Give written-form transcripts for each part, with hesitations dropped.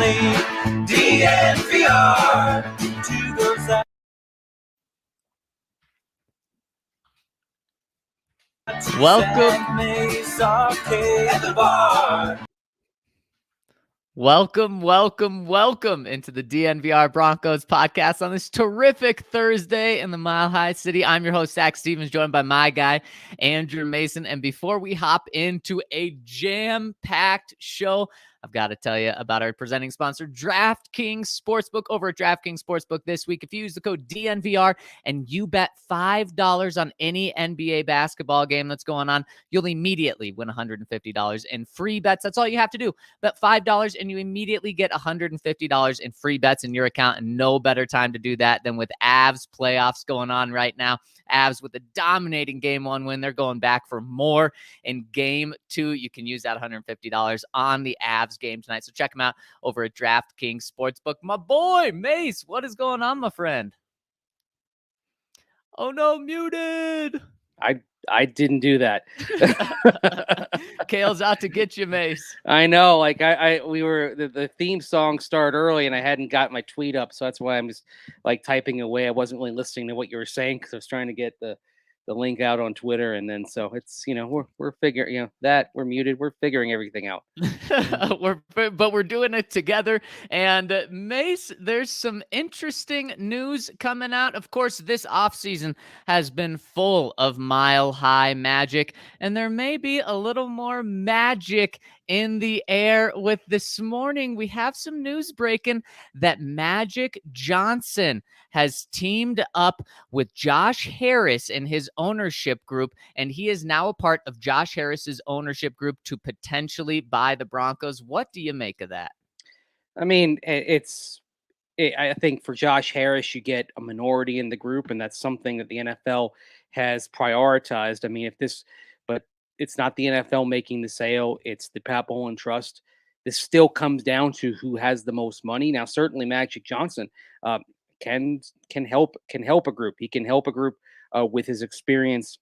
me. DNVR. Two girls that Welcome into the DNVR Broncos podcast on this terrific Thursday in the Mile High City. I'm your host, Zach Stevens, joined by my guy, Andrew Mason. And before we hop into a jam-packed show, I've got to tell you about our presenting sponsor, DraftKings Sportsbook. Over at DraftKings Sportsbook this week, if you use the code DNVR and you bet $5 on any NBA basketball game that's going on, you'll immediately win $150 in free bets. That's all you have to do. Bet $5 and you immediately get $150 in free bets in your account, and no better time to do that than with Avs playoffs going on right now. Avs with a dominating Game 1 win. They're going back for more in Game 2. You can use that $150 on the Avs game tonight. So check them out over at DraftKings Sportsbook. My boy, Mace, what is going on, my friend? Oh no, muted. I didn't do that. Kale's out to get you, Mace. I know, like we were the theme song started early and I hadn't got my tweet up, so that's why I'm just like typing away. I wasn't really listening to what you were saying because I was trying to get the link out on Twitter, and then so it's we're figuring that we're muted. We're figuring everything out. But we're doing it together. And Mace, there's some interesting news coming out. Of course, this offseason has been full of Mile High magic, and there may be a little more magic in the air with this morning. We have some news breaking that Magic Johnson has teamed up with Josh Harris in his ownership group, and he is now a part of Josh Harris's ownership group to potentially buy the Broncos. What do you make of that? I mean, I think for Josh Harris, you get a minority in the group, and that's something that the NFL has prioritized. I mean, but it's not the NFL making the sale; it's the Pat Bowlen Trust. This still comes down to who has the most money. Now, certainly Magic Johnson can help a group. He can help a group with his experience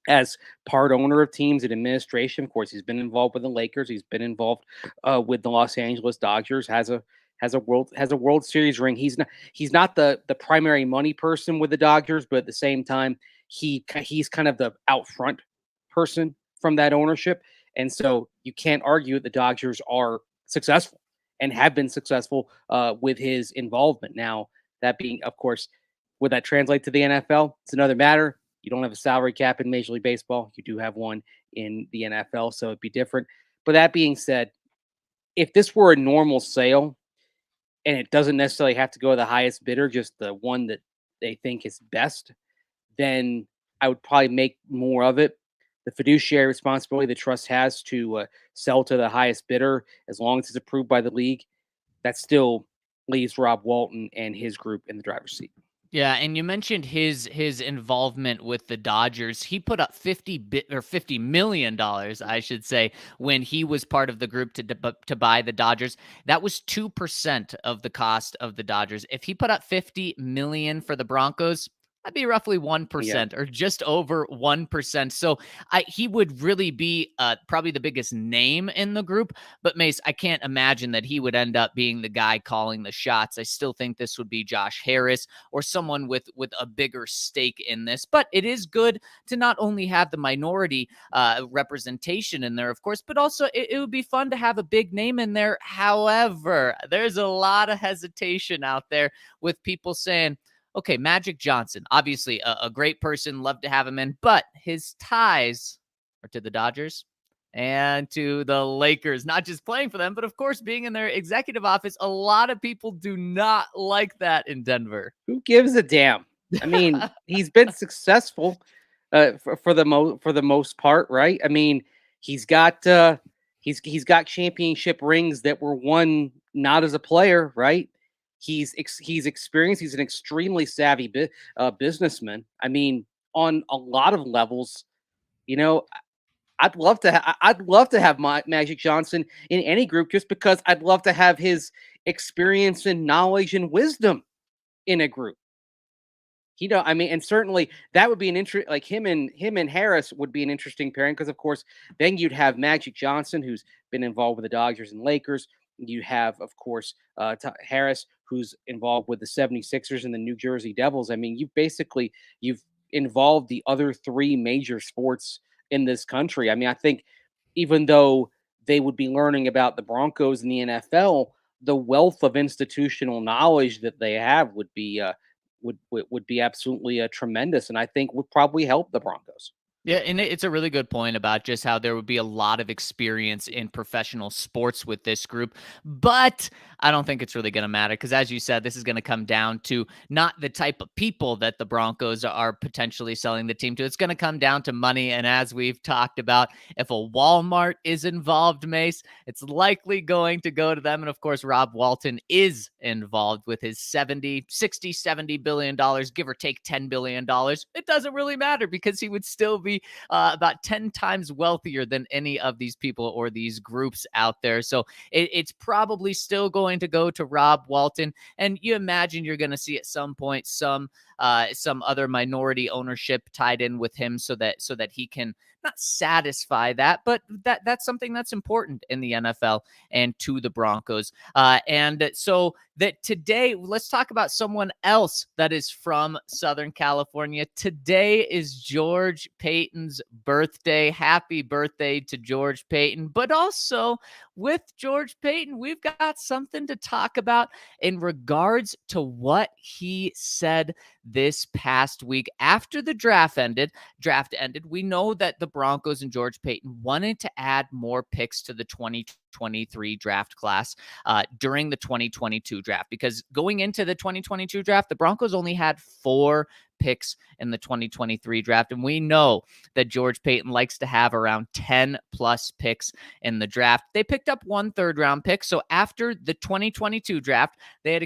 as part owner of teams and administration. Of course, he's been involved with the Lakers. He's been involved with the Los Angeles Dodgers. Has a World Series ring. He's not the primary money person with the Dodgers, but at the same time, he's kind of the out front person from that ownership. And so you can't argue that the Dodgers are successful and have been successful with his involvement. Now, that being, of course, would that translate to the NFL? It's another matter. You don't have a salary cap in Major League Baseball. You do have one in the NFL, so it'd be different. But that being said, if this were a normal sale, and it doesn't necessarily have to go to the highest bidder, just the one that they think is best, then I would probably make more of it. The fiduciary responsibility the trust has to sell to the highest bidder, as long as it's approved by the league, that still leaves Rob Walton and his group in the driver's seat. Yeah, and you mentioned his involvement with the Dodgers. He put up $50 million, I should say, when he was part of the group to buy the Dodgers. That was 2% of the cost of the Dodgers. If he put up $50 million for the Broncos, that'd be roughly 1% or just over 1%. So he would really be probably the biggest name in the group. But Mace, I can't imagine that he would end up being the guy calling the shots. I still think this would be Josh Harris or someone with a bigger stake in this. But it is good to not only have the minority representation in there, of course, but also it would be fun to have a big name in there. However, there's a lot of hesitation out there with people saying, okay, Magic Johnson, obviously a great person, love to have him in, but his ties are to the Dodgers and to the Lakers, not just playing for them, but of course being in their executive office. A lot of people do not like that in Denver. Who gives a damn? I mean, he's been successful for the most part, right? I mean, he's got championship rings that were won not as a player, right? He's experienced. He's an extremely savvy businessman. I mean, on a lot of levels, I'd love to have Magic Johnson in any group, just because I'd love to have his experience and knowledge and wisdom in a group. I mean, and certainly that would be an interest. Like him and Harris would be an interesting pairing, because of course then you'd have Magic Johnson, who's been involved with the Dodgers and Lakers. You have, of course, Harris, who's involved with the 76ers and the New Jersey Devils. I mean, you've involved the other three major sports in this country. I mean, I think even though they would be learning about the Broncos and the NFL, the wealth of institutional knowledge that they have would be absolutely tremendous, and I think would probably help the Broncos. Yeah, and it's a really good point about just how there would be a lot of experience in professional sports with this group. But I don't think it's really going to matter because, as you said, this is going to come down to not the type of people that the Broncos are potentially selling the team to. It's going to come down to money. And as we've talked about, if a Walmart is involved, Mace, it's likely going to go to them. And of course, Rob Walton is involved with his 70 billion dollars, give or take $10 billion. It doesn't really matter because he would still be about 10 times wealthier than any of these people or these groups out there. So it's probably still going to go to Rob Walton. And you imagine you're going to see at some point some other minority ownership tied in with him so that he can not satisfy that, but that's something that's important in the NFL and to the Broncos. And so that today, let's talk about someone else that is from Southern California. Today is George Paton's birthday. Happy birthday to George Paton. But also with George Paton, we've got something to talk about in regards to what he said this past week after the draft ended. We know that the Broncos and George Paton wanted to add more picks to the 2023 draft class during the 2022 draft, because going into the 2022 draft, the Broncos only had 4 picks in the 2023 draft. And we know that George Paton likes to have around 10 plus picks in the draft. They picked up 1 third-round pick. So after the 2022 draft, they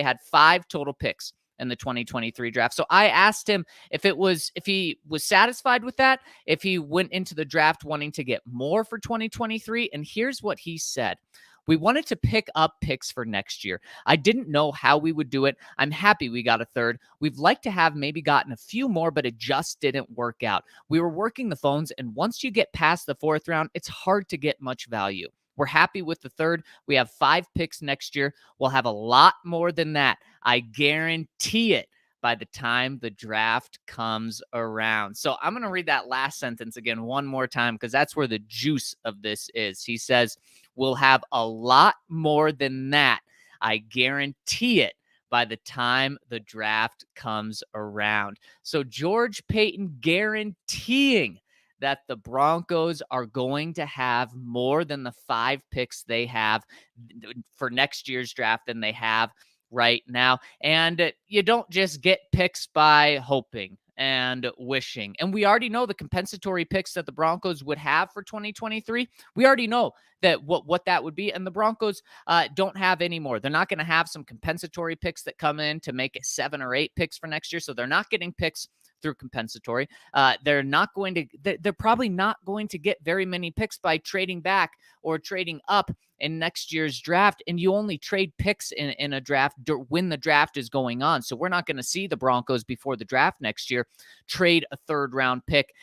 had 5 total picks in the 2023 draft. So I asked him if he was satisfied with that, if he went into the draft wanting to get more for 2023. And here's what he said. We wanted to pick up picks for next year. I didn't know how we would do it. I'm happy we got a third. We've liked to have maybe gotten a few more, but it just didn't work out. We were working the phones, and once you get past the 4th round, it's hard to get much value. We're happy with the third. We have 5 picks next year. We'll have a lot more than that. I guarantee it by the time the draft comes around. So I'm going to read that last sentence again one more time because that's where the juice of this is. He says, we'll have a lot more than that. I guarantee it by the time the draft comes around. So George Paton guaranteeing that the Broncos are going to have more than the 5 picks they have for next year's draft than they have right now. And you don't just get picks by hoping and wishing. And we already know the compensatory picks that the Broncos would have for 2023. We already know that what that would be. And the Broncos don't have any more. They're not going to have some compensatory picks that come in to make it 7 or 8 picks for next year. So they're not getting picks through compensatory. They're probably not going to get very many picks by trading back or trading up in next year's draft. And you only trade picks in a draft when the draft is going on. So we're not going to see the Broncos before the draft next year trade a 3rd round pick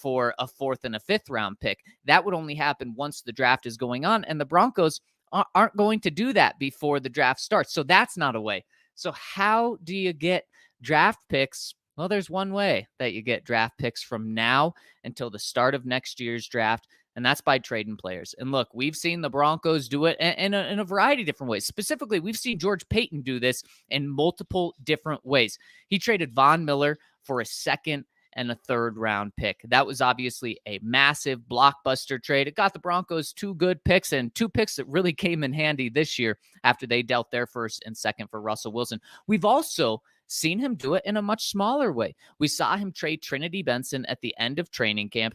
for a 4th and a 5th round pick. That would only happen once the draft is going on. And the Broncos aren't going to do that before the draft starts. So that's not a way. So how do you get draft picks? Well, there's one way that you get draft picks from now until the start of next year's draft, and that's by trading players. And look, we've seen the Broncos do it in a variety of different ways. Specifically, we've seen George Paton do this in multiple different ways. He traded Von Miller for a 2nd and a 3rd round pick. That was obviously a massive blockbuster trade. It got the Broncos 2 good picks and 2 picks that really came in handy this year after they dealt their 1st and 2nd for Russell Wilson. We've also seen him do it in a much smaller way. We saw him trade Trinity Benson at the end of training camp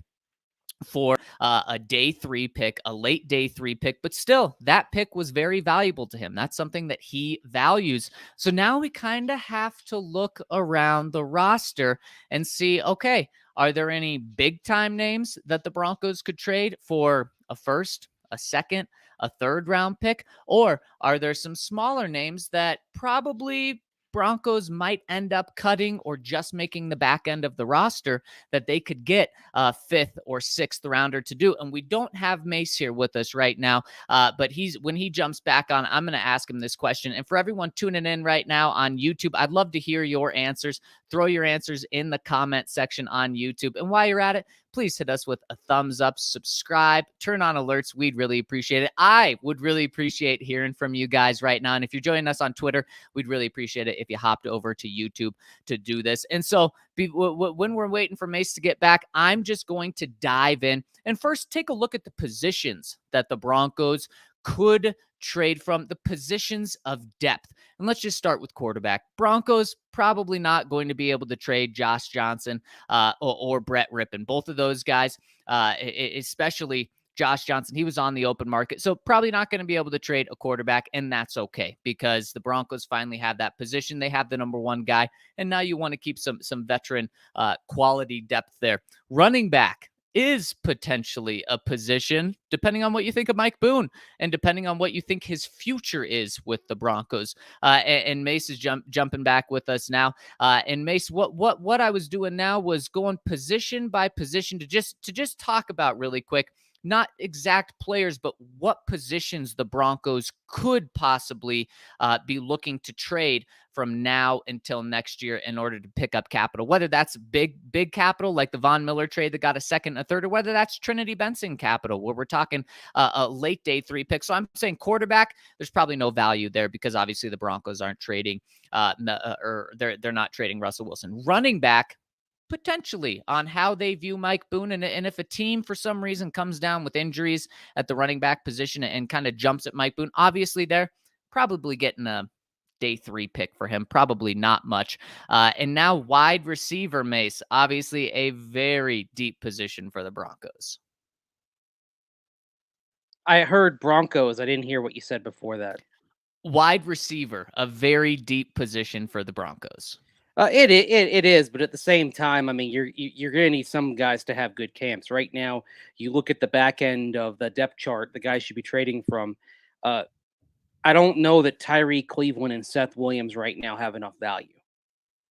for a day 3 pick, a late day 3 pick, but still that pick was very valuable to him. That's something that he values. So now we kind of have to look around the roster and see, okay, are there any big time names that the Broncos could trade for a 1st, a 2nd, a 3rd round pick? Or are there some smaller names that probably Broncos might end up cutting or just making the back end of the roster that they could get a 5th or 6th rounder to do. And we don't have Mace here with us right now, but when he jumps back on, I'm going to ask him this question. And for everyone tuning in right now on YouTube, I'd love to hear your answers. Throw your answers in the comment section on YouTube. And while you're at it, please hit us with a thumbs up, subscribe, turn on alerts. We'd really appreciate it. I would really appreciate hearing from you guys right now. And if you're joining us on Twitter, we'd really appreciate it if you hopped over to YouTube to do this. And so when we're waiting for Mace to get back, I'm just going to dive in and first take a look at the positions that the Broncos could trade from, the positions of depth. And let's just start with quarterback. Broncos probably not going to be able to trade Josh Johnson or Brett Rippon. Both of those guys, especially Josh Johnson, he was on the open market. So probably not going to be able to trade a quarterback, and that's okay because the Broncos finally have that position. They have the number one guy, and now you want to keep some veteran quality depth there. Running back is potentially a position, depending on what you think of Mike Boone and depending on what you think his future is with the Broncos. And Mace is jumping back with us now. And Mace, what I was doing now was going position by position to just talk about really quick, not exact players, but what positions the Broncos could possibly be looking to trade from now until next year in order to pick up capital, whether that's big capital like the Von Miller trade that got a second, a third, or whether that's Trinity Benson capital where we're talking a late day 3 pick. So I'm saying quarterback, there's probably no value there because obviously the Broncos aren't trading or they're not trading Russell Wilson. Running back, potentially on how they view Mike Boone. And if a team for some reason comes down with injuries at the running back position and kind of jumps at Mike Boone, obviously they're probably getting a day 3 pick for him. Probably not much. And now wide receiver, Mace, obviously a very deep position for the Broncos. I heard Broncos. I didn't hear what you said before that. Wide receiver, a very deep position for the Broncos. It is, but at the same time, I mean, you're going to need some guys to have good camps. Right now, you look at the back end of the depth chart, the guys should be trading from. I don't know that Tyree Cleveland and Seth Williams right now have enough value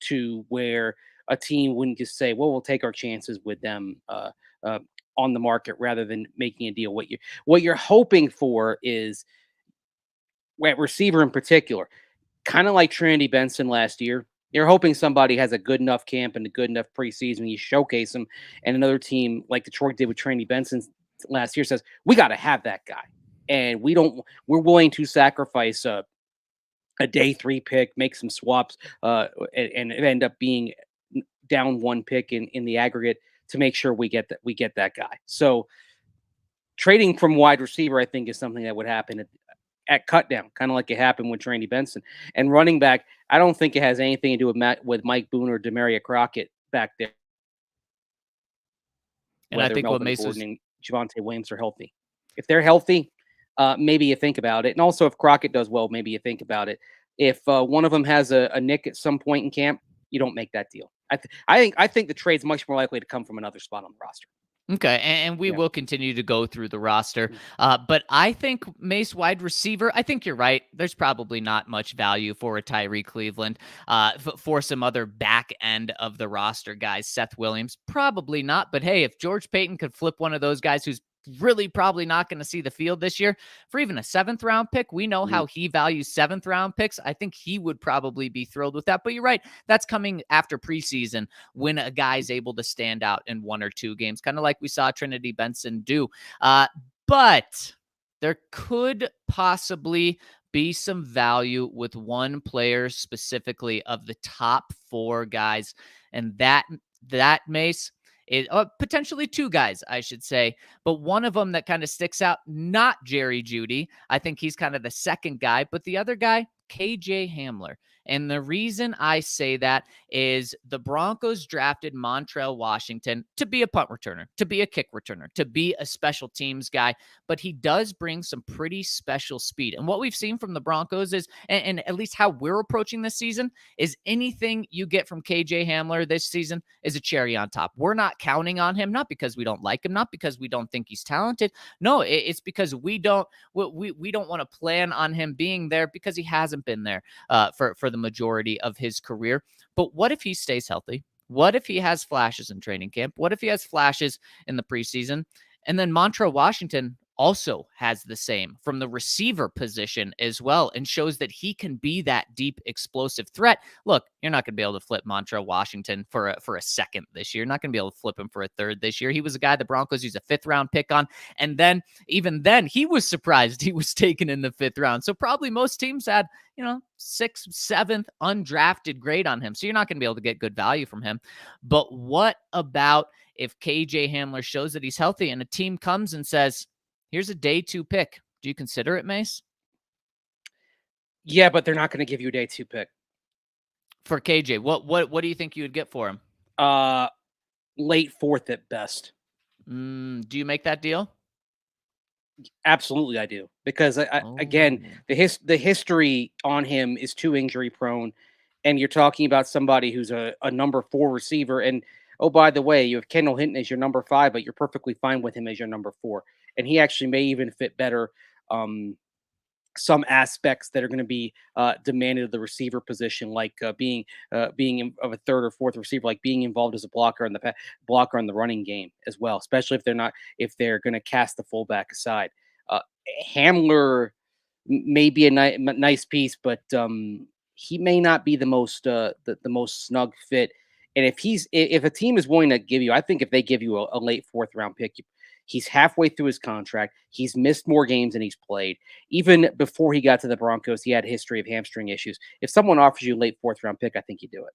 to where a team wouldn't just say, "Well, we'll take our chances with them on the market," rather than making a deal. What you're hoping for is at receiver in particular, kind of like Trinity Benson last year. You're hoping somebody has a good enough camp and a good enough preseason. You showcase them, and another team like Detroit did with Trinity Benson last year says, "We got to have that guy, and we're willing to sacrifice a day 3 pick, make some swaps, and end up being down 1 pick in the aggregate to make sure we get that guy." So trading from wide receiver, I think, is something that would happen at cut down, kind of like it happened with Trinity Benson. And running back, I don't think it has anything to do with Mike Boone or Demaria Crockett back there. And I think Melvin what Mace Gordon and Javonte Williams are healthy. If they're healthy, maybe you think about it. And also, if Crockett does well, maybe you think about it. If one of them has a nick at some point in camp, you don't make that deal. I think the trade's much more likely to come from another spot on the roster. Okay, and we will continue to go through the roster. But I think Mace wide receiver, I think you're right. There's probably not much value for a Tyree Cleveland. For some other back end of the roster guys, Seth Williams, probably not. But hey, if George Paton could flip one of those guys who's really probably not going to see the field this year for even a 7th round pick. We know how he values 7th round picks. I think he would probably be thrilled with that, but you're right. That's coming after preseason when a guy's able to stand out in 1 or 2 games, kind of like we saw Trinity Benson do. But there could possibly be some value with one player specifically of the top 4 guys. And that Mace, potentially 2 guys, I should say, but one of them that kind of sticks out, not Jerry Jeudy. I think he's kind of the second guy, but the other guy, KJ Hamler. And the reason I say that is the Broncos drafted Montrell Washington to be a punt returner, to be a kick returner, to be a special teams guy, but he does bring some pretty special speed. And what we've seen from the Broncos is, and at least how we're approaching this season, is anything you get from KJ Hamler this season is a cherry on top. We're not counting on him, not because we don't like him, not because we don't think he's talented. No, it's because we don't want to plan on him being there because he hasn't been there for the majority of his career. But what if he stays healthy? What if he has flashes in training camp? What if he has flashes in the preseason? And then Montrell Washington also has the same from the receiver position as well, and shows that he can be that deep explosive threat. Look, you're not going to be able to flip Montrell Washington for a second this year. You're not going to be able to flip him for a third this year. He was a guy the Broncos used a 5th round pick on, and then even then he was surprised he was taken in the 5th round. So probably most teams had 6th, 7th undrafted grade on him. So you're not going to be able to get good value from him. But what about if KJ Hamler shows that he's healthy and a team comes and says, here's a day 2 pick? Do you consider it, Mace? Yeah, but they're not going to give you a day 2 pick. For KJ, what do you think you would get for him? Late 4th at best. Do you make that deal? Absolutely, I do. Because again, the history on him is too injury prone, and you're talking about somebody who's a number 4 receiver. And oh, by the way, you have Kendall Hinton as your number 5, but you're perfectly fine with him as your number 4. And he actually may even fit better some aspects that are going to be demanded of the receiver position, like being of a 3rd or 4th receiver, like being involved as a blocker in the running game as well, especially if they're going to cast the fullback aside. Hamler may be a nice piece, but he may not be the most snug fit. And if a team is willing to give you, I think if they give you a late 4th round pick, he's halfway through his contract. He's missed more games than he's played. Even before he got to the Broncos, he had a history of hamstring issues. If someone offers you a late 4th round pick, I think you do it.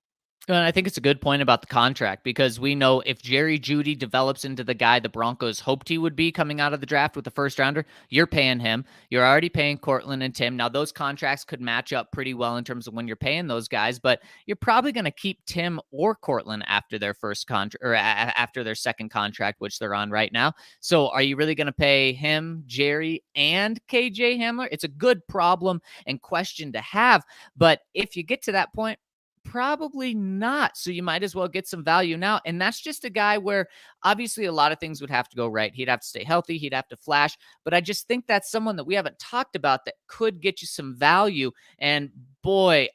And I think it's a good point about the contract, because we know if Jerry Jeudy develops into the guy the Broncos hoped he would be coming out of the draft with the 1st rounder, you're paying him. You're already paying Cortland and Tim. Now, those contracts could match up pretty well in terms of when you're paying those guys, but you're probably going to keep Tim or Cortland after their first contract, or after their 2nd contract, which they're on right now. So are you really going to pay him, Jerry, and KJ Hamler? It's a good problem and question to have, but if you get to that point, probably not. So you might as well get some value now. And that's just a guy where obviously a lot of things would have to go right. He'd have to stay healthy. He'd have to flash. But I just think that's someone that we haven't talked about that could get you some value. And boy,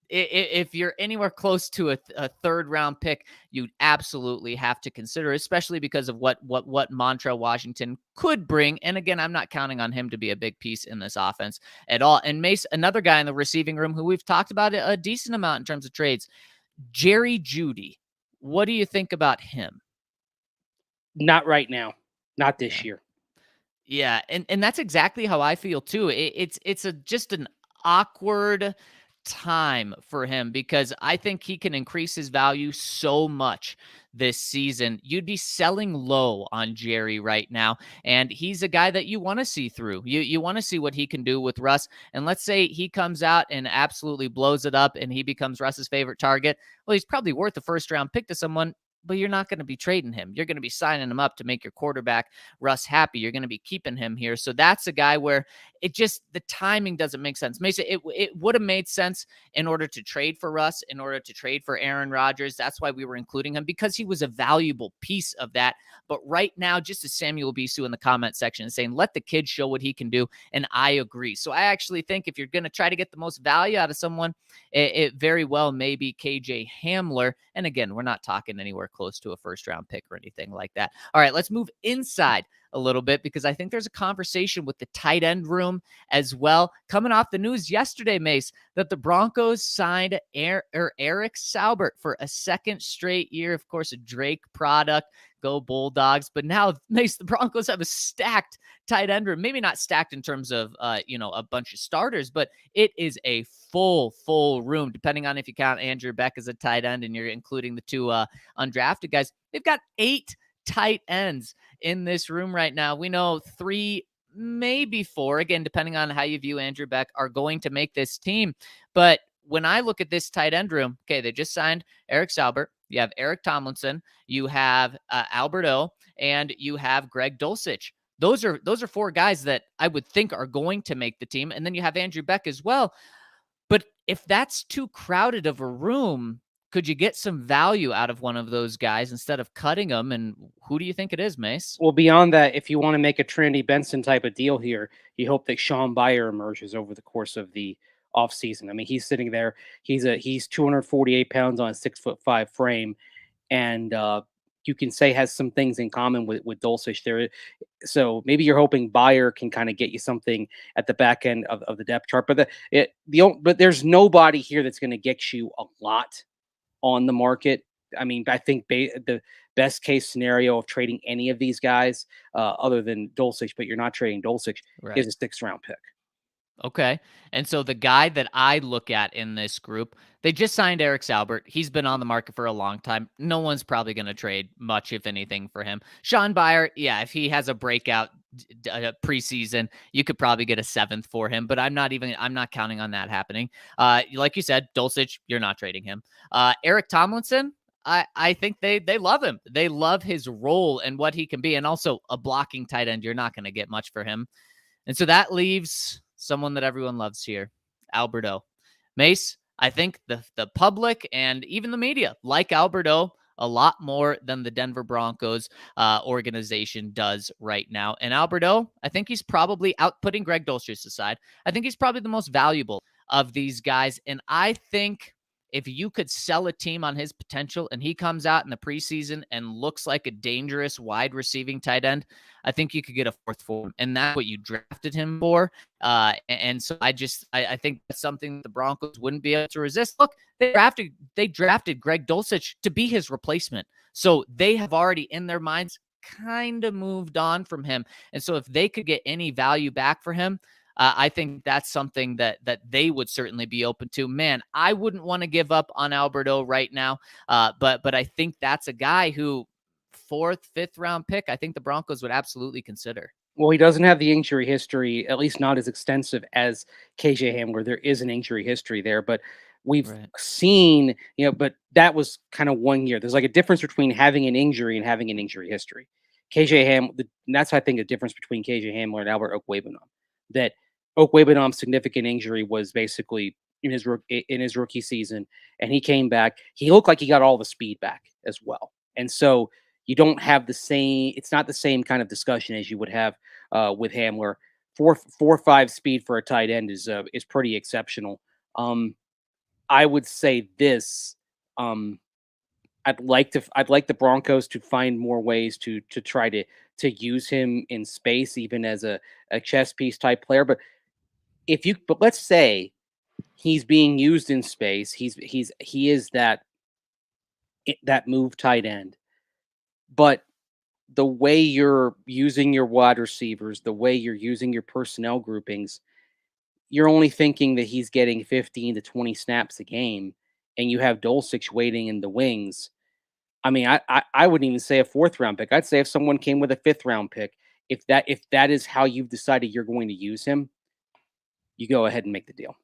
if you're anywhere close to a 3rd round pick, you'd absolutely have to consider, especially because of what Montrell Washington could bring. And again, I'm not counting on him to be a big piece in this offense at all. And Mace, another guy in the receiving room who we've talked about a decent amount in terms of trades, Jerry Jeudy. What do you think about him? Not right now. Not this year. Yeah, and that's exactly how I feel too. It's just an awkward time for him, because I think he can increase his value so much this season. You'd be selling low on Jerry right now, and he's a guy that you want to see through. You want to see what he can do with Russ, and let's say he comes out and absolutely blows it up and he becomes Russ's favorite target. Well, he's probably worth a 1st round pick to someone, but you're not going to be trading him. You're going to be signing him up to make your quarterback, Russ, happy. You're going to be keeping him here. So that's a guy where the timing doesn't make sense. Mason, it would have made sense in order to trade for Russ, in order to trade for Aaron Rodgers. That's why we were including him, because he was a valuable piece of that. But right now, just as Samuel Bisu in the comment section is saying, let the kid show what he can do. And I agree. So I actually think if you're going to try to get the most value out of someone, it very well may be KJ Hamler. And again, we're not talking anywhere close to a 1st round pick or anything like that. All right, let's move inside a little bit, because I think there's a conversation with the tight end room as well. Coming off the news yesterday, Mace, that the Broncos signed Eric Saubert for a 2nd straight year. Of course, a Drake product. Go Bulldogs. But now, Mace, the Broncos have a stacked tight end room. Maybe not stacked in terms of, a bunch of starters, but it is a full room, depending on if you count Andrew Beck as a tight end and you're including the 2 undrafted guys. They've got 8 tight ends in this room right now. We know 3, maybe 4, again, depending on how you view Andrew Beck, are going to make this team. But when I look at this tight end room, okay, they just signed Eric Saubert. You have Eric Tomlinson, you have Albert O, and you have Greg Dulcich. Those are 4 guys that I would think are going to make the team. And then you have Andrew Beck as well. But if that's too crowded of a room, could you get some value out of one of those guys instead of cutting them? And who do you think it is, Mace? Well, beyond that, if you want to make a Trinity Benson type of deal here, you hope that Sean Byer emerges over the course of the off season. I mean, he's sitting there. He's 248 pounds on a 6'5" frame, and you can say has some things in common with Dulcich there. So maybe you're hoping Bayer can kind of get you something at the back end of the depth chart. But but there's nobody here that's going to get you a lot on the market. I mean, I think the best case scenario of trading any of these guys, other than Dulcich, but you're not trading Dulcich, is Right. a 6th round pick. Okay. And so the guy that I look at in this group, they just signed Eric Saubert. He's been on the market for a long time. No one's probably going to trade much, if anything, for him. Sean Bayer, yeah, if he has a breakout preseason, you could probably get a 7th for him, but I'm not counting on that happening. Like you said, Dulcich, you're not trading him. Eric Tomlinson, I think they love him. They love his role and what he can be, and also a blocking tight end. You're not going to get much for him. And so that leaves someone that everyone loves here, Alberto. Mace, I think the public and even the media like Alberto a lot more than the Denver Broncos organization does right now. And Alberto, I think he's probably putting Greg Dulcich aside. I think he's probably the most valuable of these guys. And I think if you could sell a team on his potential and he comes out in the preseason and looks like a dangerous wide receiving tight end, I think you could get a 4th for him. And that's what you drafted him for. And so I think that's something the Broncos wouldn't be able to resist. Look, they drafted Greg Dulcich to be his replacement. So they have already in their minds kind of moved on from him. And so if they could get any value back for him, I think that's something that they would certainly be open to. Man, I wouldn't want to give up on Alberto right now, but I think that's a guy who 4th, 5th round pick, I think the Broncos would absolutely consider. Well, he doesn't have the injury history, at least not as extensive as KJ Hamler. There is an injury history there, but we've Right. seen, but that was kind of 1 year. There's like a difference between having an injury and having an injury history. And that's, I think, a difference between KJ Hamler and Albert Okwuegbunam. That Okwuegbunam's significant injury was basically in his rookie season, and he came back. He looked like he got all the speed back as well. And so you don't have the same, it's not the same kind of discussion as you would have with Hamler. 4.5 speed for a tight end is pretty exceptional. I would say this. I'd like the Broncos to find more ways to try to use him in space, even as a chess piece type player. But let's say he's being used in space. He is that move tight end. But the way you're using your wide receivers, the way you're using your personnel groupings, you're only thinking that he's getting 15 to 20 snaps a game, and you have Dulcich waiting in the wings. I mean, I wouldn't even say a 4th round pick. I'd say if someone came with a 5th round pick, if that is how you've decided you're going to use him, you go ahead and make the deal.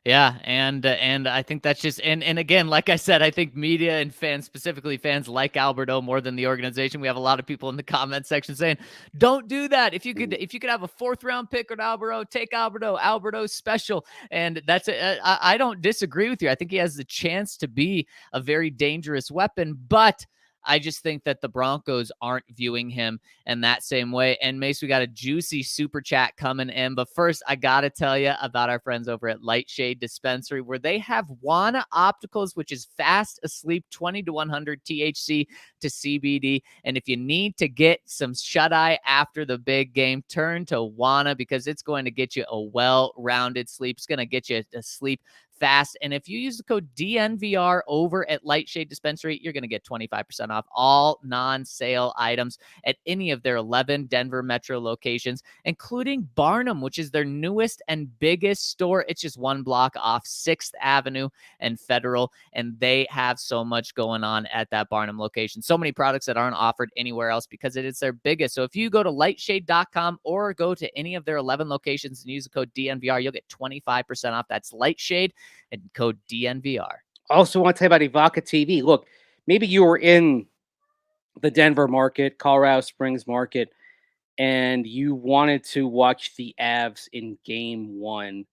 Yeah, and I think that's just and again, like I said, I think media and fans, specifically fans, like Alberto more than the organization. We have a lot of people in the comment section saying, "Don't do that. If you could have a 4th round pick on Alberto, take Alberto. Alberto's special." And that's I don't disagree with you. I think he has the chance to be a very dangerous weapon, but I just think that the Broncos aren't viewing him in that same way. And Mace, we got a juicy super chat coming in. But first, I got to tell you about our friends over at Lightshade Dispensary, where they have Wana Opticals, which is fast asleep, 20 to 100 THC to CBD. And if you need to get some shut eye after the big game, turn to Wana because it's going to get you a well-rounded sleep. It's going to get you to sleep fast. And if you use the code DNVR over at Lightshade Dispensary, you're going to get 25% off all non-sale items at any of their 11 Denver metro locations, including Barnum, which is their newest and biggest store. It's just 1 block off 6th Avenue and Federal, and they have so much going on at that Barnum location. So many products that aren't offered anywhere else because it is their biggest. So if you go to lightshade.com or go to any of their 11 locations and use the code DNVR, you'll get 25% off. That's Lightshade and code DNVR. Also want to tell you about Ivaca TV. Look, maybe you were in the Denver market, Colorado Springs market, and you wanted to watch the Avs in game 1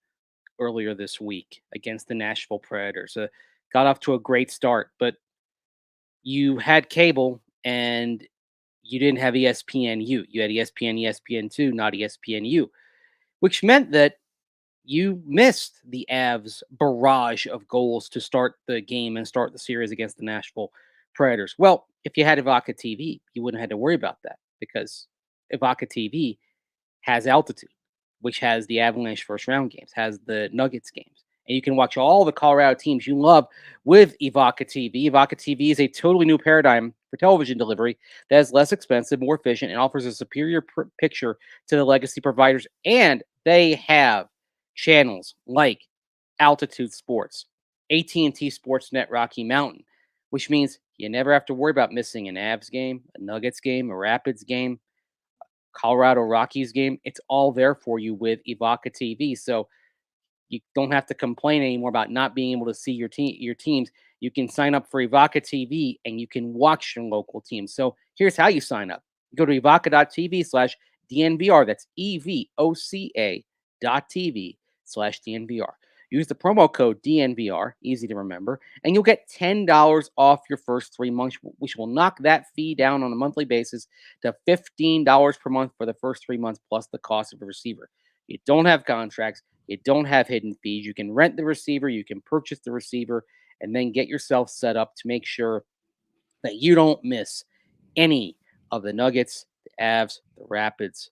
earlier this week against the Nashville Predators. Got off to a great start, but you had cable and you didn't have ESPNU. You had ESPN, ESPN2, not ESPNU, which meant that you missed the Avs barrage of goals to start the game and start the series against the Nashville Predators. Well, if you had Evoca TV, you wouldn't have to worry about that because Evoca TV has altitude, which has the Avalanche first round games, has the Nuggets games. And you can watch all the Colorado teams you love with Evoca TV. Evoca TV is a totally new paradigm for television delivery that is less expensive, more efficient, and offers a superior picture to the legacy providers. And they have channels like Altitude Sports, AT&T Sportsnet Rocky Mountain, which means you never have to worry about missing an Avs game, a Nuggets game, a Rapids game, Colorado Rockies game. It's all there for you with Evoca TV. So you don't have to complain anymore about not being able to see your teams. You can sign up for Evoca TV and you can watch your local teams. So here's how you sign up. Go to evoca.tv/DNVR. That's EVOCA.TV/DNVR. Use the promo code DNVR, easy to remember, and you'll get $10 off your first 3 months, which will knock that fee down on a monthly basis to $15 per month for the first 3 months plus the cost of a receiver. You don't have contracts. You don't have hidden fees. You can rent the receiver, you can purchase the receiver, and then get yourself set up to make sure that you don't miss any of the Nuggets, the Avs, the Rapids,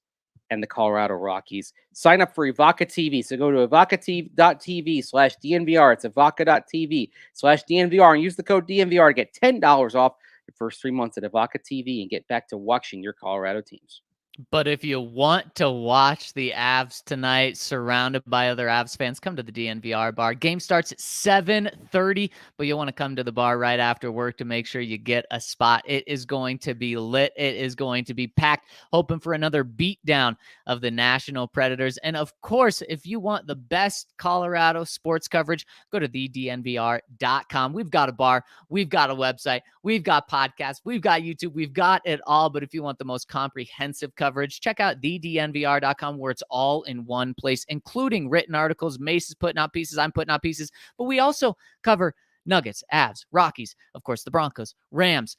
and the Colorado Rockies. Sign up for Evoca TV. So go to evoca.tv/DNVR. It's evoca.tv/DNVR and use the code DNVR to get $10 off your first 3 months at Evoca TV and get back to watching your Colorado teams. But if you want to watch the Avs tonight, surrounded by other Avs fans, come to the DNVR bar. Game starts at 7:30, but you'll want to come to the bar right after work to make sure you get a spot. It is going to be lit. It is going to be packed, hoping for another beatdown of the National Predators. And of course, if you want the best Colorado sports coverage, go to thednvr.com. We've got a bar. We've got a website. We've got podcasts. We've got YouTube. We've got it all. But if you want the most comprehensive coverage, check out thednvr.com, where it's all in one place, including written articles. Mace is putting out pieces, I'm putting out pieces, but we also cover Nuggets, Avs, Rockies, of course, the Broncos, Rams.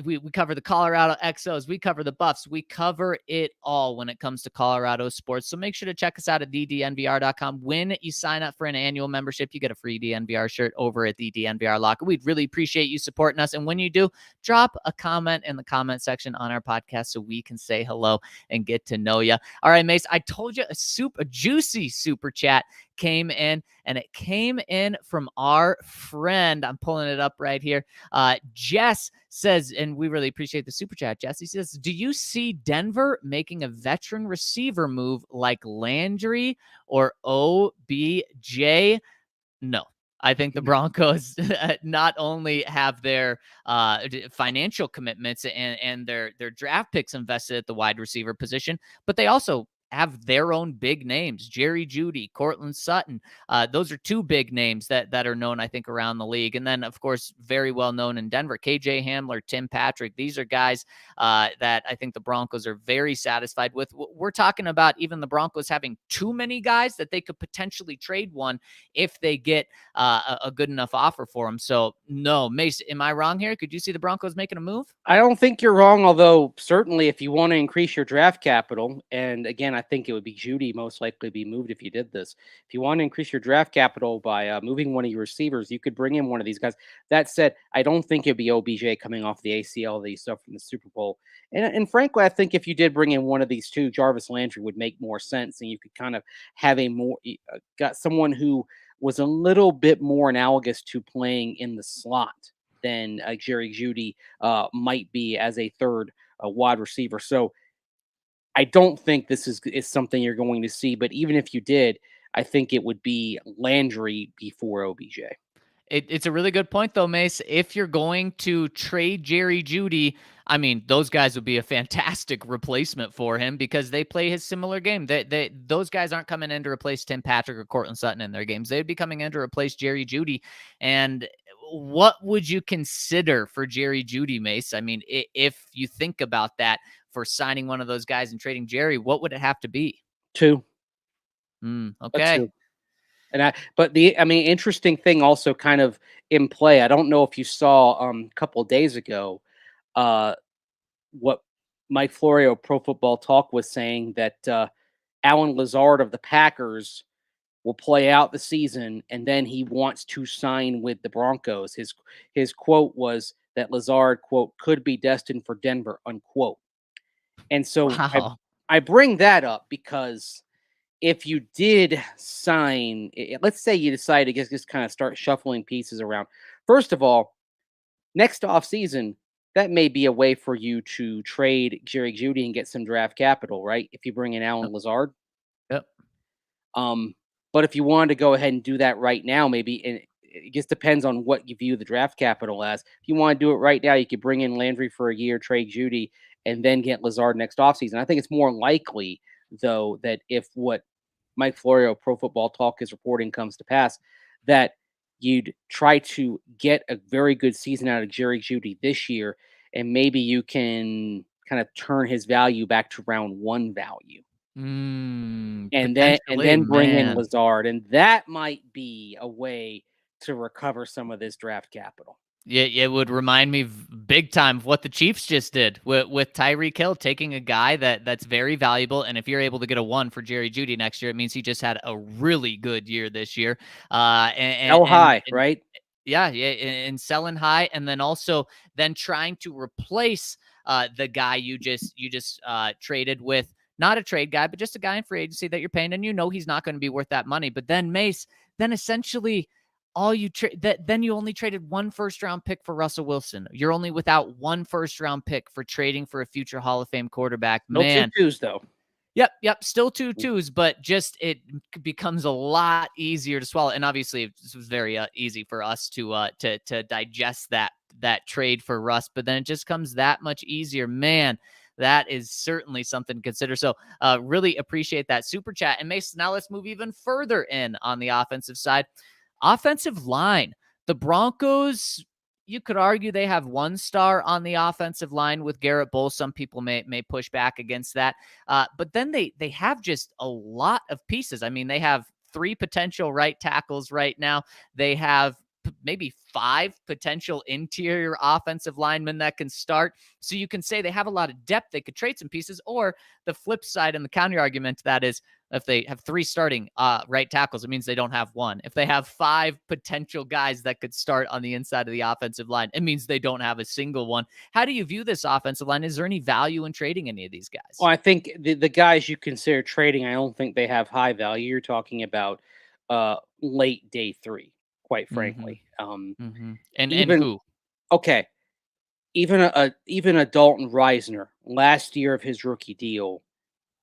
We cover the Colorado XOs. We cover the Buffs. We cover it all when it comes to Colorado sports. So make sure to check us out at thednvr.com. When you sign up for an annual membership, you get a free DNVR shirt over at the DNVR Locker. We'd really appreciate you supporting us. And when you do, drop a comment in the comment section on our podcast so we can say hello and get to know you. All right, Mace, I told you a juicy super chat came in, and it came in from our friend. I'm pulling it up right here. Jess says, and we really appreciate the super chat, Jess. He says, do you see Denver making a veteran receiver move like Landry or OBJ? No. I think the Broncos not only have their financial commitments and their draft picks invested at the wide receiver position, but they also have their own big names. Jerry Jeudy, Cortland Sutton. Those are two big names that are known, I think, around the league. And then, of course, very well known in Denver, KJ Hamler, Tim Patrick. These are guys that I think the Broncos are very satisfied with. We're talking about even the Broncos having too many guys that they could potentially trade one if they get a good enough offer for them. So, no, Mace, am I wrong here? Could you see the Broncos making a move? I don't think you're wrong, although certainly if you want to increase your draft capital, and again, I think it would be Jeudy most likely be moved if you did this. If you want to increase your draft capital by moving one of your receivers, you could bring in one of these guys. That said, I don't think it'd be OBJ coming off the ACL that you saw from the Super Bowl. And frankly, I think if you did bring in one of these two, Jarvis Landry would make more sense, and you could kind of have got someone who was a little bit more analogous to playing in the slot than Jerry Jeudy might be as a third wide receiver. So I don't think this is something you're going to see. But even if you did, I think it would be Landry before OBJ. It's a really good point, though, Mace. If you're going to trade Jerry Jeudy, I mean, those guys would be a fantastic replacement for him because they play his similar game. Those guys aren't coming in to replace Tim Patrick or Cortland Sutton in their games. They'd be coming in to replace Jerry Jeudy. And what would you consider for Jerry Jeudy, Mace? I mean, if you think about that for signing one of those guys and trading Jerry, what would it have to be? 2. Okay. 2. Interesting thing also kind of in play. I don't know if you saw a couple of days ago what Mike Florio, Pro Football Talk, was saying that Alan Lazard of the Packers will play out the season, and then he wants to sign with the Broncos. His quote was that Lazard, quote, could be destined for Denver, unquote. And so Wow. I bring that up because if you did sign, let's say you decide to just kind of start shuffling pieces around. First of all, next offseason, that may be a way for you to trade Jerry Jeudy and get some draft capital, right? If you bring in Yep. Alan Lazard. Yep. But if you wanted to go ahead and do that right now, maybe, and it just depends on what you view the draft capital as. If you want to do it right now, you could bring in Landry for a year, trade Jeudy, and then get Lazard next offseason. I think it's more likely, though, that if what Mike Florio, Pro Football Talk, is reporting comes to pass, that you'd try to get a very good season out of Jerry Jeudy this year, and maybe you can kind of turn his value back to round one value. And Potentially, then bring in man. Lazard, and that might be a way to recover some of this draft capital. Yeah, it would remind me big time of what the Chiefs just did with Tyreek Hill, taking a guy that's very valuable, and if you're able to get a 1 for Jerry Jeudy next year, it means he just had a really good year this year. Sell high, right? Yeah, and selling high, and then also then trying to replace the guy you just traded with, not a trade guy, but just a guy in free agency that you're paying, and he's not going to be worth that money. But then Mace, then essentially all you then you only traded 1 first-round pick for Russell Wilson. You're only without 1 first-round pick for trading for a future Hall of Fame quarterback. No Man, 2-2s though. Yep. Still 2 twos, but just it becomes a lot easier to swallow. And obviously, this was very easy for us to digest that trade for Russ. But then it just comes that much easier, man. That is certainly something to consider. So, really appreciate that super chat. And Mason, now let's move even further in on the offensive side. Offensive line, the Broncos, you could argue they have 1 star on the offensive line with Garrett Bowles. Some people may push back against that. But then they have just a lot of pieces. I mean, they have 3 potential right tackles right now. They have maybe 5 potential interior offensive linemen that can start. So you can say they have a lot of depth. They could trade some pieces, or the flip side and the counter argument to that is if they have 3 starting right tackles, it means they don't have 1. If they have 5 potential guys that could start on the inside of the offensive line, it means they don't have a single one. How do you view this offensive line? Is there any value in trading any of these guys? Well, I think the guys you consider trading, I don't think they have high value. You're talking about late day 3, quite frankly. And Even who? okay, even a Dalton Reisner last year of his rookie deal,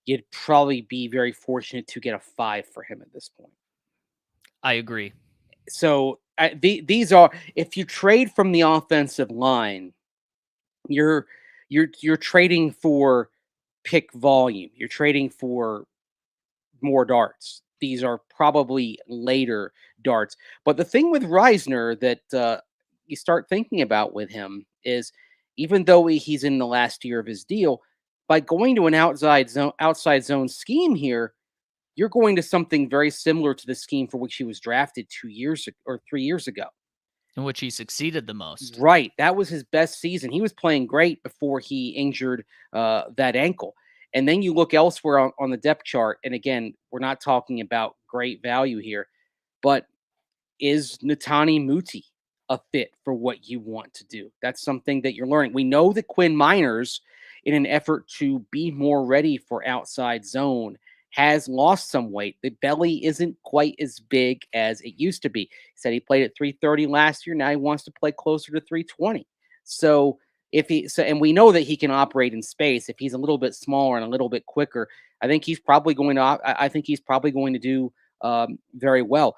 you'd probably be very fortunate to get a 5 for him at this point. I agree. So these are, if you trade from the offensive line, you're trading for pick volume. You're trading for more darts. These are probably later darts. But the thing with Reisner that you start thinking about with him is, even though he's in the last year of his deal, by going to an outside zone scheme here, you're going to something very similar to the scheme for which he was drafted 2 years or 3 years ago. In which he succeeded the most. Right. That was his best season. He was playing great before he injured that ankle. And then you look elsewhere on the depth chart. And again, we're not talking about great value here, but is Netani Muti a fit for what you want to do? That's something that you're learning. We know that Quinn Miners, in an effort to be more ready for outside zone, has lost some weight. The belly isn't quite as big as it used to be. He said he played at 330 last year. Now he wants to play closer to 320. So and we know that he can operate in space. If he's a little bit smaller and a little bit quicker, I think he's probably going to do very well.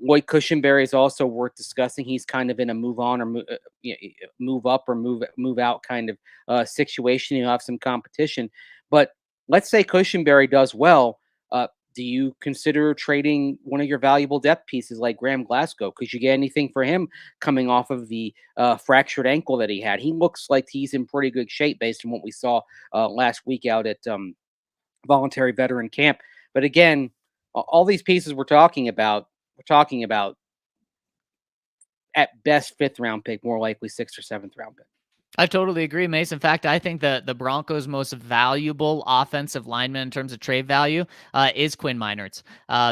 Lloyd Cushenberry is also worth discussing. He's kind of in a move on or move up or move out kind of situation. He'll have some competition, but let's say Cushenberry does well. Do you consider trading one of your valuable depth pieces like Graham Glasgow? Could you get anything for him coming off of the fractured ankle that he had? He looks like he's in pretty good shape based on what we saw last week out at voluntary veteran camp. But again, all these pieces we're talking about at best 5th round pick, more likely 6th or 7th round pick. I totally agree, Mace. In fact, I think the Broncos' most valuable offensive lineman in terms of trade value is Quinn Meinerz,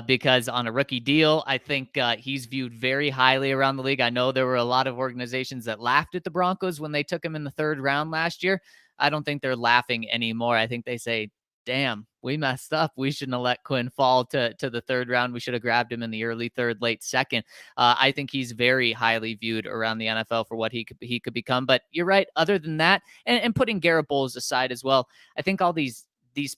because on a rookie deal, I think he's viewed very highly around the league. I know there were a lot of organizations that laughed at the Broncos when they took him in the third round last year. I don't think they're laughing anymore. I think they say, damn, we messed up. We shouldn't have let Quinn fall to the third round. We should have grabbed him in the early third, late second. I think he's very highly viewed around the NFL for what he could become. But you're right. Other than that, and putting Garrett Bowles aside as well, I think all these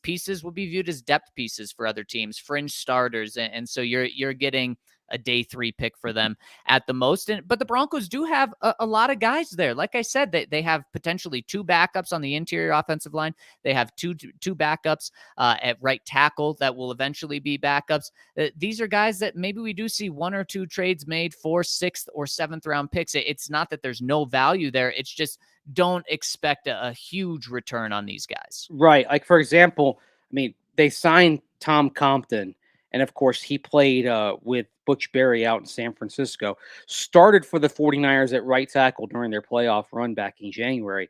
pieces will be viewed as depth pieces for other teams, fringe starters, and so you're getting a day 3 pick for them at the most. But the Broncos do have a lot of guys there. Like I said, they have potentially 2 backups on the interior offensive line. They have two backups at right tackle that will eventually be backups. These are guys that maybe we do see 1 or 2 trades made for 6th or 7th round picks. It's not that there's no value there. It's just don't expect a huge return on these guys. Right. Like, for example, I mean, they signed Tom Compton, and of course, he played with Butch Berry out in San Francisco, started for the 49ers at right tackle during their playoff run back in January.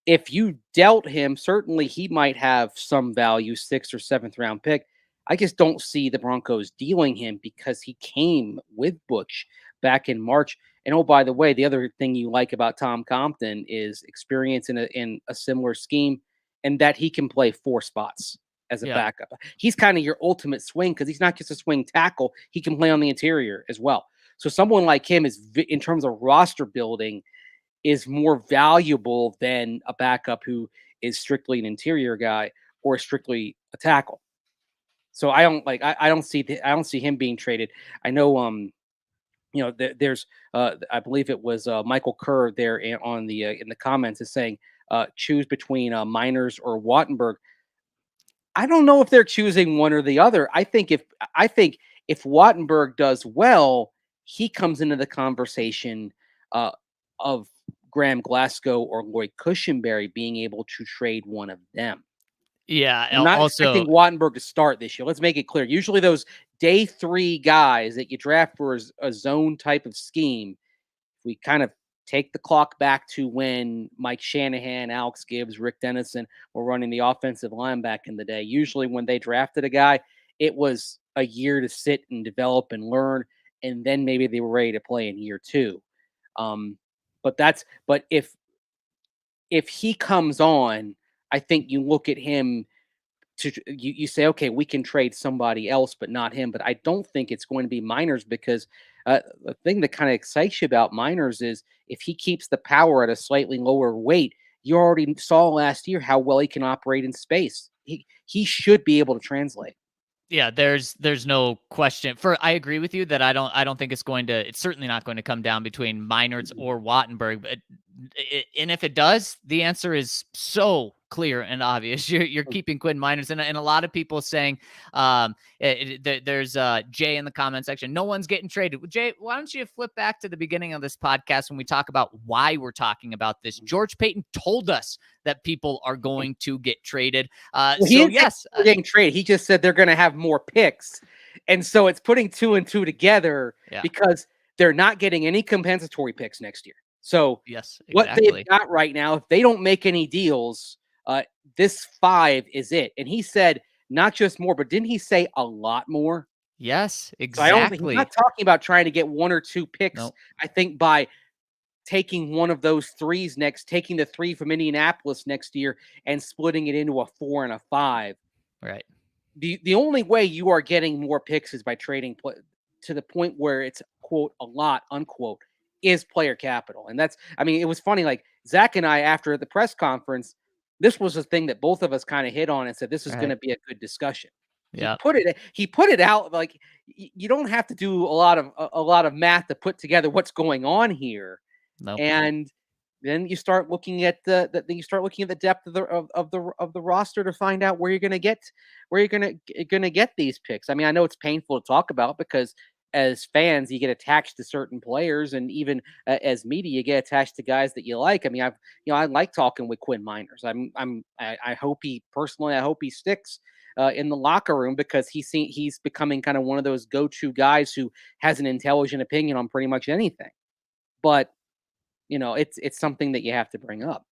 If you dealt him, certainly he might have some value, 6th or 7th round pick. I just don't see the Broncos dealing him because he came with Butch back in March. And oh, by the way, the other thing you like about Tom Compton is experience in a similar scheme, and that he can play 4 spots as a backup. He's kind of your ultimate swing because he's not just a swing tackle; he can play on the interior as well. So someone like him is, in terms of roster building, is more valuable than a backup who is strictly an interior guy or strictly a tackle. So I don't see I don't see him being traded. I know there's I believe it was Michael Kerr there on the in the comments is saying choose between Miners or Wattenberg. I don't know if they're choosing one or the other. I think if Wattenberg does well, he comes into the conversation of Graham Glasgow or Lloyd Cushenberry being able to trade one of them. Yeah. I'm not Also, expecting Wattenberg to start this year. Let's make it clear. Usually those day 3 guys that you draft for a zone type of scheme, we kind of take the clock back to when Mike Shanahan, Alex Gibbs, Rick Dennison were running the offensive line back in the day. Usually when they drafted a guy, it was a year to sit and develop and learn, and then maybe they were ready to play in year 2. But if he comes on, I think you look at him you say, okay, we can trade somebody else, but not him. But I don't think it's going to be Miners because the thing that kind of excites you about Miners is if he keeps the power at a slightly lower weight, you already saw last year how well he can operate in space. He should be able to translate. yeah, there's no question. I agree with you that I don't think it's certainly not going to come down between Meinerz or Wattenberg. But and if it does, the answer is so clear and obvious. You're keeping Quinn Meinerz, and a lot of people saying, there's Jay in the comment section. No one's getting traded. Jay, why don't you flip back to the beginning of this podcast when we talk about why we're talking about this? George Paton told us that people are going to get traded. So yes, they're getting traded. He just said they're going to have more picks, and so it's putting 2 and 2 together because they're not getting any compensatory picks next year. So yes, exactly. What they've got right now, if they don't make any deals, this 5 is it. And he said not just more, but didn't he say a lot more? Yes, exactly. So I don't think he's not talking about trying to get 1 or 2 picks. Nope. I think by taking one of those 3s taking the 3 from Indianapolis next year and splitting it into a 4 and a 5. Right. The only way you are getting more picks is by trading to the point where it's quote a lot unquote is player capital. And that's, I mean, it was funny. Like Zach and I, after the press conference, this was a thing that both of us kind of hit on and said, this is going to be a good discussion. Yeah. He put it out like you don't have to do a lot of math to put together what's going on here. Nope. And then you start looking at the depth of the roster to find out where you're going to get these picks. I mean, I know it's painful to talk about because as fans, you get attached to certain players, and even as media, you get attached to guys that you like. I mean, I like talking with Quinn Meinerz. I hope he sticks in the locker room because he's becoming kind of one of those go-to guys who has an intelligent opinion on pretty much anything. But it's something that you have to bring up.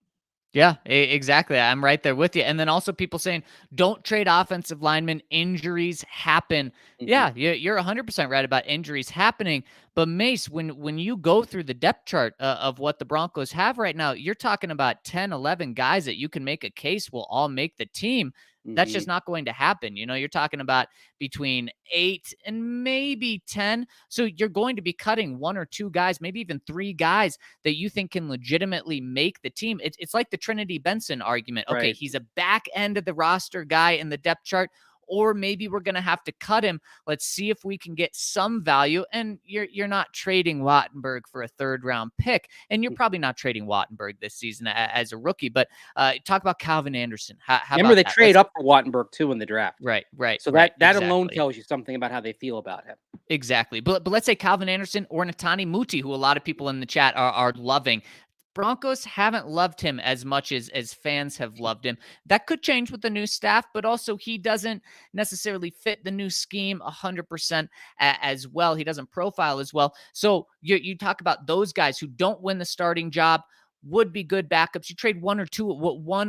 Yeah, exactly. I'm right there with you. And then also people saying, don't trade offensive linemen. Injuries happen. Mhm. Yeah, you're 100% right about injuries happening. But Mace, when you go through the depth chart of what the Broncos have right now, you're talking about 10, 11 guys that you can make a case will all make the team. That's just Mhm. not going to happen. You're talking about between 8 and maybe 10. So you're going to be cutting one or two guys, maybe even three guys that you think can legitimately make the team. It's like the Trinity Benson argument. Okay, Right. he's a back end of the roster guy in the depth chart, or maybe we're going to have to cut him. Let's see if we can get some value. And you're not trading Wattenberg for a third-round pick, and you're probably not trading Wattenberg this season as a rookie. But talk about Calvin Anderson. How Remember, about they that? trade up for Wattenberg too in the draft. Right, right, So right. that alone Exactly. tells you something about how they feel about him. Exactly. But let's say Calvin Anderson or Natani Muti, who a lot of people in the chat are loving. Broncos haven't loved him as much as fans have loved him. That could change with the new staff, but also he doesn't necessarily fit the new scheme 100% as well. He doesn't profile as well. So you talk about those guys who don't win the starting job, would be good backups. You trade one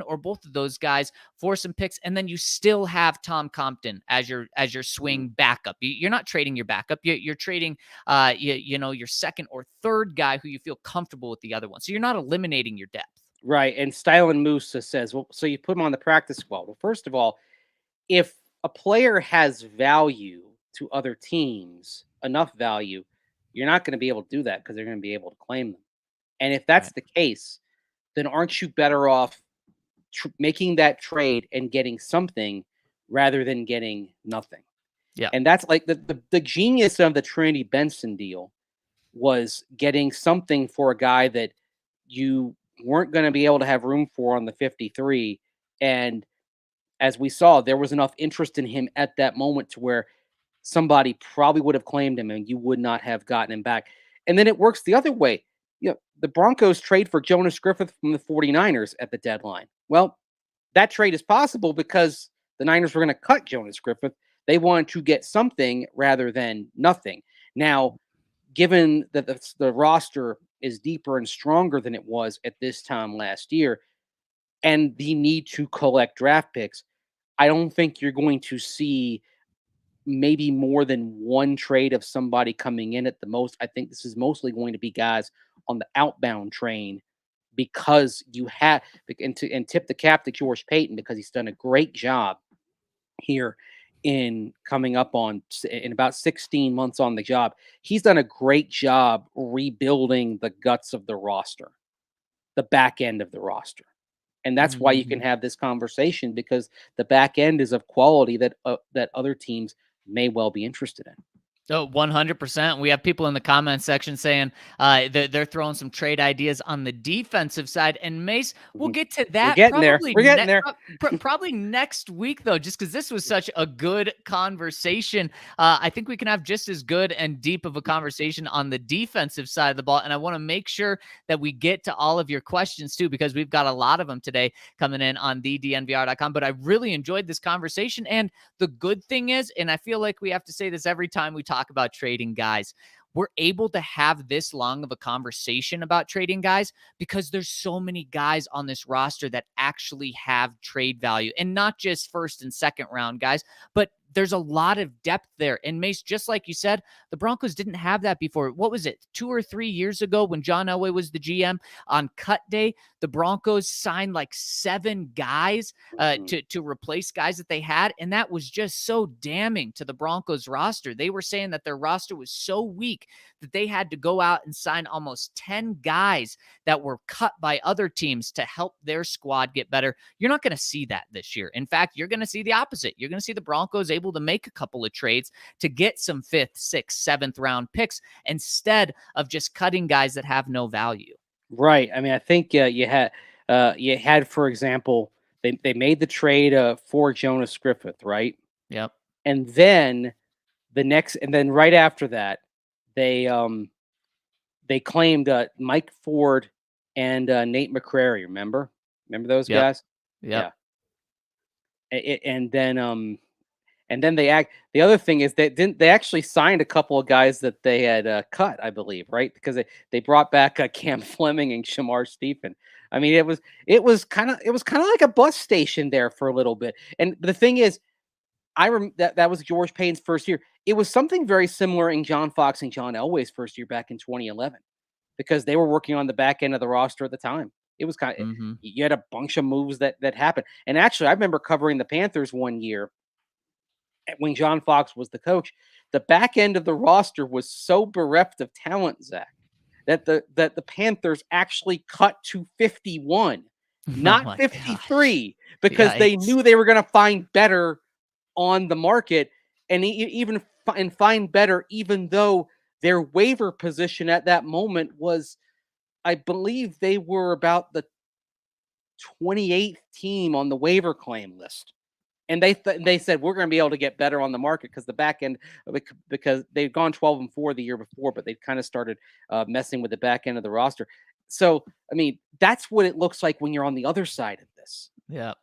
or both of those guys for some picks, and then you still have Tom Compton as your swing backup. You're not trading your backup. You're trading your second or third guy who you feel comfortable with the other one. So you're not eliminating your depth. Right. And Stylen Musa says, well, so you put him on the practice squad. Well, first of all, if a player has value to other teams, enough value, you're not going to be able to do that because they're going to be able to claim them. And if that's Right. the case, then aren't you better off making that trade and getting something rather than getting nothing? Yeah. And that's like the genius of the Trinity Benson deal was getting something for a guy that you weren't going to be able to have room for on the 53. And as we saw, there was enough interest in him at that moment to where somebody probably would have claimed him and you would not have gotten him back. And then it works the other way. The Broncos trade for Jonas Griffith from the 49ers at the deadline. Well, that trade is possible because the Niners were going to cut Jonas Griffith. They wanted to get something rather than nothing. Now, given that the roster is deeper and stronger than it was at this time last year, and the need to collect draft picks, I don't think you're going to see maybe more than one trade of somebody coming in at the most. I think this is mostly going to be guys on the outbound train because you have and tip the cap to George Paton because he's done a great job here in coming up on in about 16 months on the job. He's done a great job rebuilding the guts of the roster, the back end of the roster. And that's why you can Mhm. have this conversation because the back end is of quality that other teams may well be interested in. Oh, 100%. We have people in the comment section saying they're throwing some trade ideas on the defensive side. And Mace, we'll Mhm. get to We're that getting there. We're getting there. probably next week, though, just because this was such a good conversation. I think we can have just as good and deep of a conversation on the defensive side of the ball. And I want to make sure that we get to all of your questions, too, because we've got a lot of them today coming in on thednvr.com. But I really enjoyed this conversation. And the good thing is, and I feel like we have to say this every time we talk about trading guys, we're able to have this long of a conversation about trading guys because there's so many guys on this roster that actually have trade value, and not just first and second round guys, but there's a lot of depth there. And Mace, just like you said, the Broncos didn't have that before. What was it, 2 or 3 years ago when John Elway was the GM? On cut day, the Broncos signed like 7 guys to replace guys that they had, and that was just so damning to the Broncos roster. They were saying that their roster was so weak that they had to go out and sign almost 10 guys that were cut by other teams to help their squad get better. You're not going to see that this year. In fact, you're going to see the opposite. You're going to see the Broncos able to make a couple of trades to get some 5th, 6th, 7th round picks instead of just cutting guys that have no value. Right. I mean, I think you had, for example, they made the trade for Jonas Griffith, right? Yep. And then and then right after that, they claimed Mike Ford and Nate McCrary. Remember those Yep. guys? Yep. Yeah. And then And then the other thing is they actually signed a couple of guys that they had cut, I believe, right? Because they brought back Cam Fleming and Shamar Stephen. I mean, it was kind of like a bus station there for a little bit. And the thing is, that was George Payne's first year. It was something very similar in John Fox and John Elway's first year back in 2011 because they were working on the back end of the roster at the time. It was kind of Mm-hmm. you had a bunch of moves that happened. And actually, I remember covering the Panthers one year when John Fox was the coach. The back end of the roster was so bereft of talent, Zach, that the Panthers actually cut to 51, Oh not my gosh. 53, because they Yikes. knew they were going to find better on the market and find better, even though their waiver position at that moment was, I believe, they were about the 28th team on the waiver claim list. And they said we're going to be able to get better on the market because the back end, because they've gone 12-4 the year before, but they kind of started messing with the back end of the roster. So I mean, that's what it looks like when you're on the other side of this. Yeah.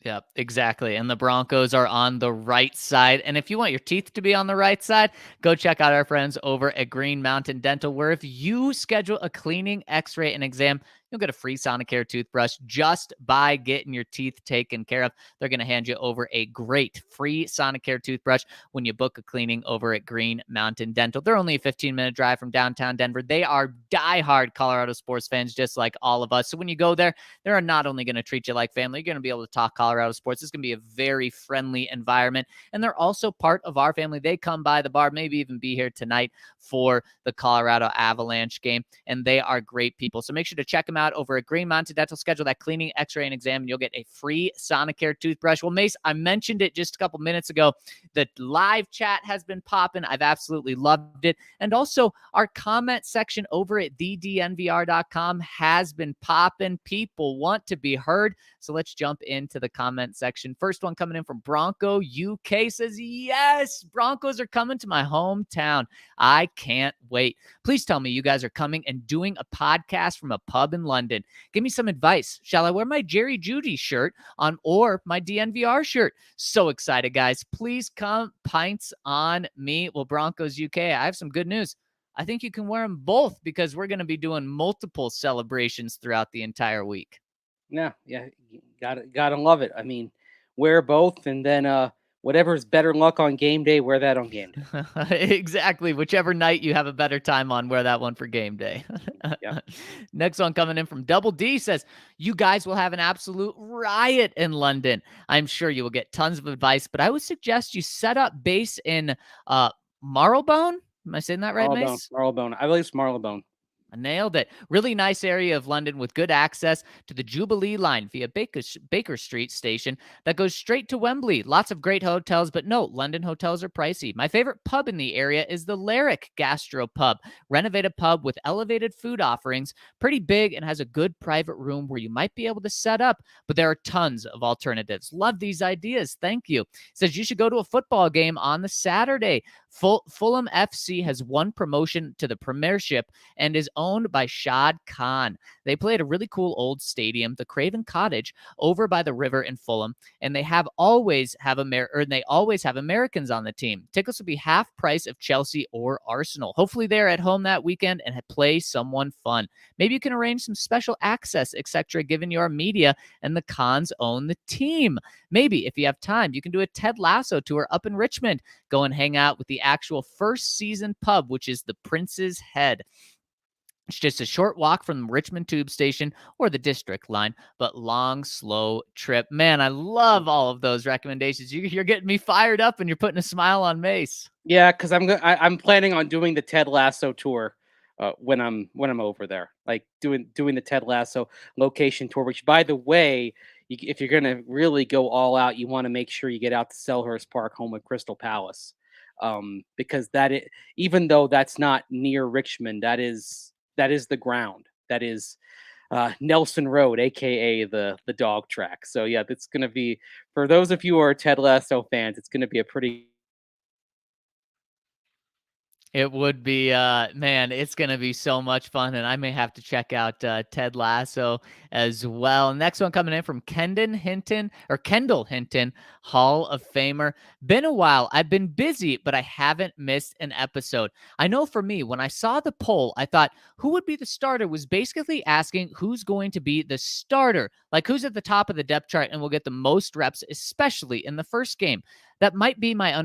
Yeah, exactly. And the Broncos are on the right side. And if you want your teeth to be on the right side, go check out our friends over at Green Mountain Dental, where if you schedule a cleaning, x-ray, and exam, you'll get a free Sonicare toothbrush just by getting your teeth taken care of. They're going to hand you over a great free Sonicare toothbrush when you book a cleaning over at Green Mountain Dental. They're only a 15-minute drive from downtown Denver. They are diehard Colorado sports fans, just like all of us. So when you go there, they're not only going to treat you like family, you're going to be able to talk Colorado sports. It's going to be a very friendly environment. And they're also part of our family. They come by the bar, maybe even be here tonight for the Colorado Avalanche game. And they are great people. So make sure to check them out over at Green Mountain Dental. Schedule that cleaning, x-ray, and exam, and you'll get a free Sonicare toothbrush. Well, Mace, I mentioned it just a couple minutes ago. The live chat has been popping. I've absolutely loved it. And also, our comment section over at thednvr.com has been popping. People want to be heard. So let's jump into the comment section. First one coming in from Bronco UK says, yes, Broncos are coming to my hometown. I can't wait. Please tell me you guys are coming and doing a podcast from a pub in London. Give me some advice. Shall I wear my Jerry Judy shirt on or my DNVR shirt? So excited, guys. Please come pints on me. Well, Broncos UK, I have some good news. I think you can wear them both because we're going to be doing multiple celebrations throughout the entire week. Yeah, gotta love it. I mean, wear both, and then whatever's better luck on game day, wear that on game day. Exactly. Whichever night you have a better time on, wear that one for game day. Yep. Next one coming in from Double D says, you guys will have an absolute riot in London. I'm sure you will get tons of advice, but I would suggest you set up base in Marylebone. Am I saying that right, Mace? Marylebone. I believe it's Marylebone. I nailed it. Really nice area of London with good access to the Jubilee line via Baker Street station that goes straight to Wembley. Lots of great hotels, but no, London hotels are pricey. My favorite pub in the area is the Lyric Gastro Pub, renovated pub with elevated food offerings, pretty big and has a good private room where you might be able to set up, but there are tons of alternatives. Love these ideas. Thank you. Says you should go to a football game on the Saturday. Fulham FC has won promotion to the Premiership and is owned by Shad Khan. They play at a really cool old stadium, the Craven Cottage, over by the river in Fulham, and they always have Americans on the team. Tickets will be half price of Chelsea or Arsenal. Hopefully they're at home that weekend and play someone fun. Maybe you can arrange some special access, etc., given your media and the Khans own the team. Maybe if you have time, you can do a Ted Lasso tour up in Richmond. Go and hang out with the actual first season pub, which is the Prince's Head. It's just a short walk from the Richmond Tube Station or the District line, but long, slow trip. Man, I love all of those recommendations. You're getting me fired up and you're putting a smile on Mace. Yeah, because I'm planning on doing the Ted Lasso tour when I'm over there, like doing the Ted Lasso location tour. Which, by the way, if you're gonna really go all out, you want to make sure you get out to Selhurst Park, home of Crystal Palace, because even though that's not near Richmond, that is the ground. That is Nelson Road, aka the dog track. So yeah, it's gonna be, for those of you who are Ted Lasso fans, it's gonna be a pretty It would be, man, it's going to be so much fun. And I may have to check out Ted Lasso as well. Next one coming in from Kendall Hinton, Hall of Famer. Been a while. I've been busy, but I haven't missed an episode. I know for me, when I saw the poll, I thought who would be the starter was basically asking who's going to be the starter, like who's at the top of the depth chart and will get the most reps, especially in the first game. That might be my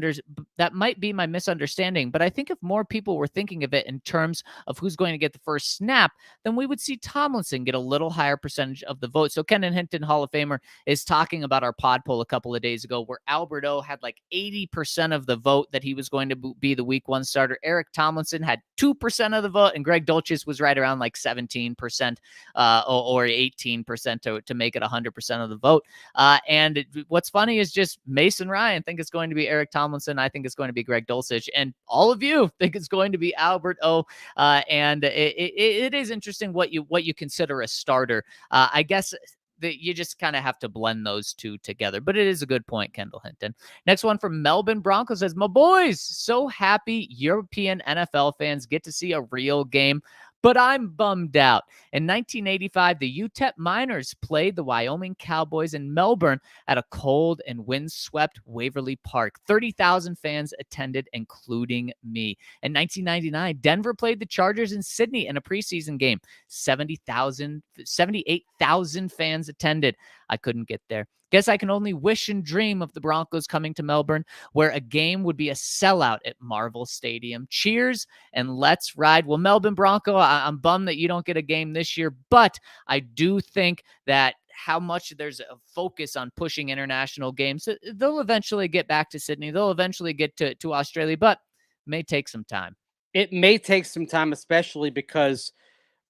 misunderstanding, but I think if more people were thinking of it in terms of who's going to get the first snap, then we would see Tomlinson get a little higher percentage of the vote. So Kenan Hinton, Hall of Famer, is talking about our pod poll a couple of days ago where Albert O had like 80% of the vote that he was going to be the week one starter. Eric Tomlinson had 2% of the vote, and Greg Dulcich was right around like 17% or 18% to make it 100% of the vote. And what's funny is just Mason Ryan think it's going to be Eric Tomlinson. I think it's going to be Greg Dulcich, and all of you think it's going to be Albert O. And it is interesting what you consider a starter. I guess that you just kind of have to blend those two together. But it is a good point, Kendall Hinton. Next one from Melbourne Broncos says, my boys, so happy European NFL fans get to see a real game, but I'm bummed out. In 1985, the UTEP Miners played the Wyoming Cowboys in Melbourne at a cold and windswept Waverly Park. 30,000 fans attended, including me. In 1999, Denver played the Chargers in Sydney in a preseason game. 78,000 fans attended. I couldn't get there. Guess I can only wish and dream of the Broncos coming to Melbourne, where a game would be a sellout at Marvel Stadium. Cheers and let's ride. Well, Melbourne Bronco, I'm bummed that you don't get a game this year, but I do think that how much there's a focus on pushing international games, they'll eventually get back to Sydney. They'll eventually get to Australia, but may take some time. It may take some time, especially because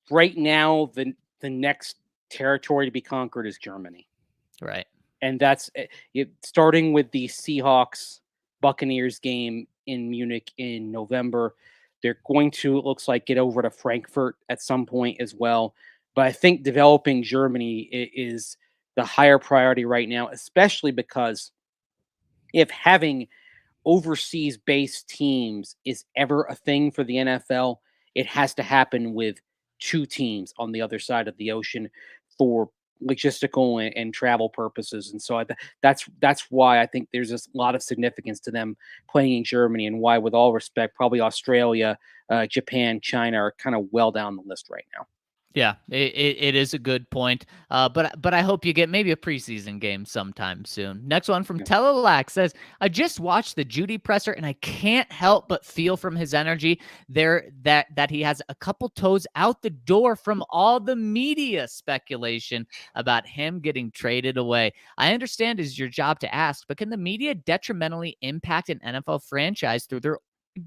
right now the next territory to be conquered is Germany. Right. And that's starting with the Seahawks Buccaneers game in Munich in November. They're going to, it looks like, get over to Frankfurt at some point as well. But I think developing Germany is the higher priority right now, especially because if having overseas based teams is ever a thing for the NFL, it has to happen with two teams on the other side of the ocean for logistical and travel purposes. And so that's why I think there's a lot of significance to them playing in Germany, and why, with all respect, probably Australia, Japan, China are kind of well down the list right now. Yeah, it is a good point. But I hope you get maybe a preseason game sometime soon. Next one from Telelac says, I just watched the Judy presser and I can't help but feel from his energy there that he has a couple toes out the door from all the media speculation about him getting traded away. I understand it is your job to ask, but can the media detrimentally impact an NFL franchise through their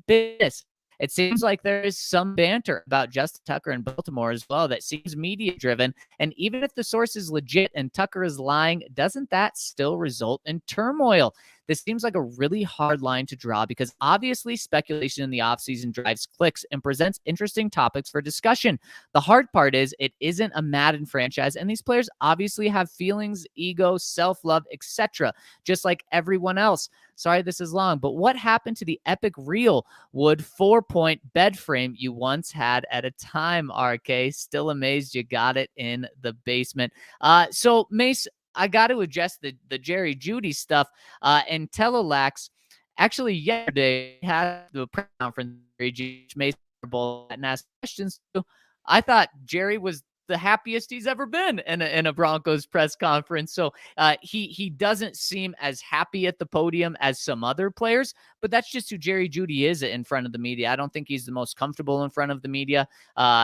business? It seems like there is some banter about Justin Tucker in Baltimore as well that seems media-driven. And even if the source is legit and Tucker is lying, doesn't that still result in turmoil? This seems like a really hard line to draw because obviously speculation in the offseason drives clicks and presents interesting topics for discussion. The hard part is it isn't a Madden franchise, and these players obviously have feelings, ego, self-love, etc., just like everyone else. Sorry this is long, but what happened to the epic real wood 4-point bed frame you once had at a time, RK? Still amazed you got it in the basement. So, Mace, I got to address the Jerry Jeudy stuff. And Telelax, actually, yesterday had the press conference, which Mace and asked questions to. I thought Jerry was the happiest he's ever been in a Broncos press conference. So he doesn't seem as happy at the podium as some other players, but that's just who Jerry Jeudy is in front of the media. I don't think he's the most comfortable in front of the media.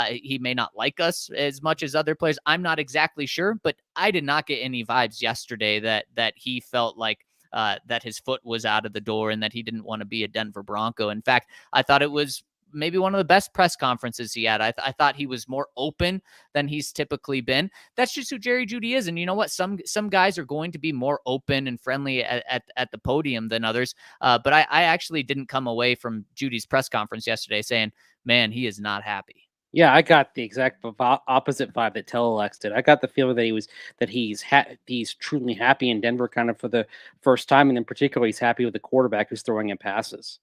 He may not like us as much as other players. I'm not exactly sure, but I did not get any vibes yesterday that he felt like that his foot was out of the door and that he didn't want to be a Denver Bronco. In fact, I thought it was maybe one of the best press conferences he had. I thought he was more open than he's typically been. That's just who Jerry Jeudy is. And you know what? Some guys are going to be more open and friendly at the podium than others. But I actually didn't come away from Judy's press conference yesterday saying, man, he is not happy. Yeah, I got the exact opposite vibe that Telelex did. I got the feeling that he's truly happy in Denver, kind of for the first time, and in particular, he's happy with the quarterback who's throwing him passes.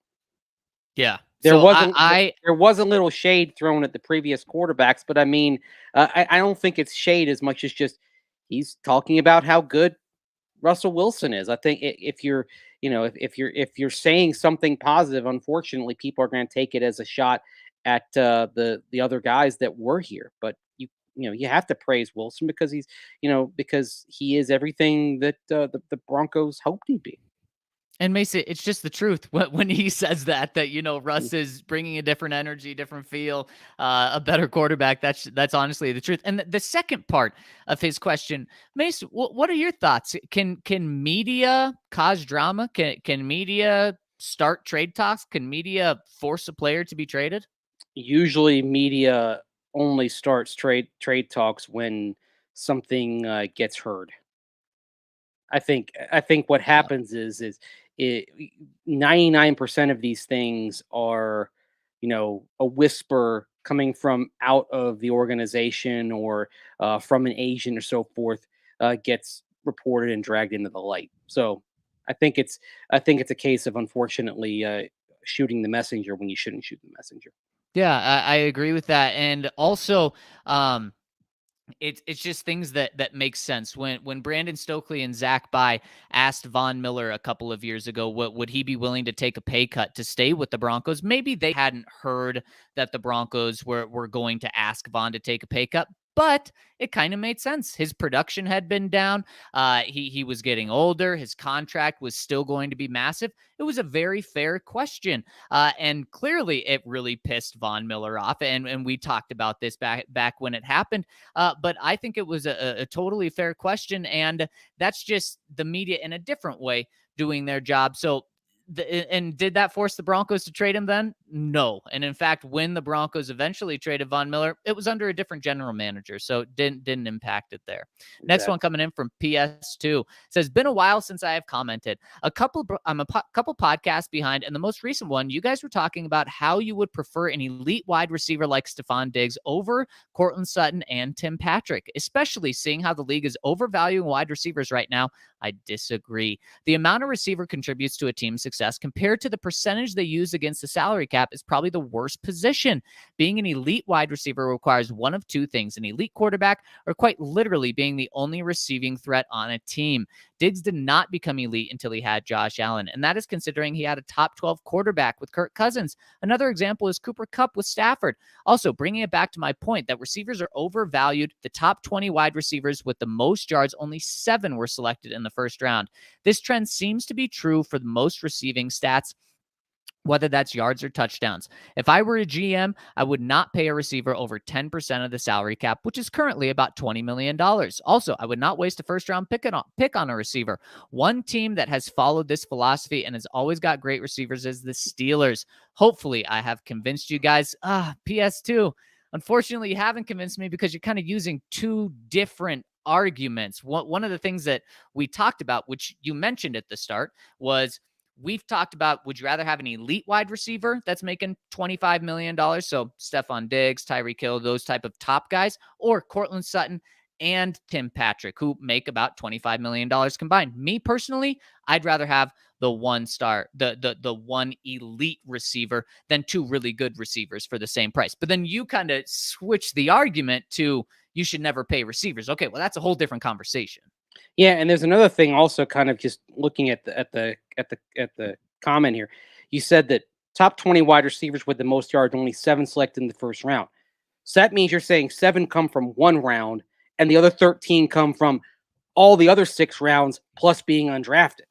Yeah. There So was a I there was a little shade thrown at the previous quarterbacks, but I mean, I don't think it's shade as much as just he's talking about how good Russell Wilson is. I think if you're, if you're saying something positive, unfortunately, people are going to take it as a shot at the other guys that were here. But you have to praise Wilson because because he is everything that the Broncos hoped he'd be. And Mason, it's just the truth when he says that Russ is bringing a different energy, different feel, a better quarterback. That's honestly the truth. And the second part of his question, Mace, what are your thoughts? Can media cause drama? Can media start trade talks? Can media force a player to be traded? Usually, media only starts trade talks when something gets heard. I think what Uh, happens is it 99% of these things are, a whisper coming from out of the organization or from an agent or so forth, gets reported and dragged into the light. So I think it's I think it's a case of unfortunately shooting the messenger when you shouldn't shoot the messenger. yeah, I agree with that. And also, um, it's just things that make sense. When Brandon Stokely and Zach By asked Von Miller a couple of years ago, what would he be willing to take a pay cut to stay with the Broncos? Maybe they hadn't heard that the Broncos were going to ask Von to take a pay cut, but it kind of made sense. His production had been down. He was getting older. His contract was still going to be massive. It was a very fair question. And clearly it really pissed Von Miller off. And we talked about this back when it happened. But I think it was a totally fair question. And that's just the media in a different way doing their job. So, and did that force the Broncos to trade him then? No. And in fact, when the Broncos eventually traded Von Miller, it was under a different general manager. So it didn't impact it there. Next one Exactly. coming in from PS2 says, been a while since I have commented. I'm a couple podcasts behind, and the most recent one, you guys were talking about how you would prefer an elite wide receiver like Stephon Diggs over Cortland Sutton and Tim Patrick, especially seeing how the league is overvaluing wide receivers right now. I disagree. The amount a receiver contributes to a team's success compared to the percentage they use against the salary cap is probably the worst position. Being an elite wide receiver requires one of two things: an elite quarterback, or quite literally being the only receiving threat on a team. Diggs did not become elite until he had Josh Allen, and that is considering he had a top 12 quarterback with Kirk Cousins. Another example is Cooper Kupp with Stafford. Also, bringing it back to my point that receivers are overvalued, the top 20 wide receivers with the most yards, only 7 were selected in the first round. This trend seems to be true for the most receiving stats, whether that's yards or touchdowns. If I were a GM, I would not pay a receiver over 10% of the salary cap, which is currently about $20 million. Also, I would not waste a first-round pick on a receiver. One team that has followed this philosophy and has always got great receivers is the Steelers. Hopefully, I have convinced you guys. PS2. Unfortunately, you haven't convinced me because you're kind of using two different arguments. One of the things that we talked about, which you mentioned at the start, was we've talked about, would you rather have an elite wide receiver that's making $25 million? So Stephon Diggs, Tyreek Hill, those type of top guys, or Cortland Sutton and Tim Patrick, who make about $25 million combined. Me personally, I'd rather have the one star, the one elite receiver than two really good receivers for the same price. But then you kind of switch the argument to you should never pay receivers. Okay, well, that's a whole different conversation. Yeah, and there's another thing also kind of just looking at the comment here. You said that top 20 wide receivers with the most yards, only 7 selected in the first round. So that means you're saying 7 come from one round and the other 13 come from all the other 6 rounds plus being undrafted,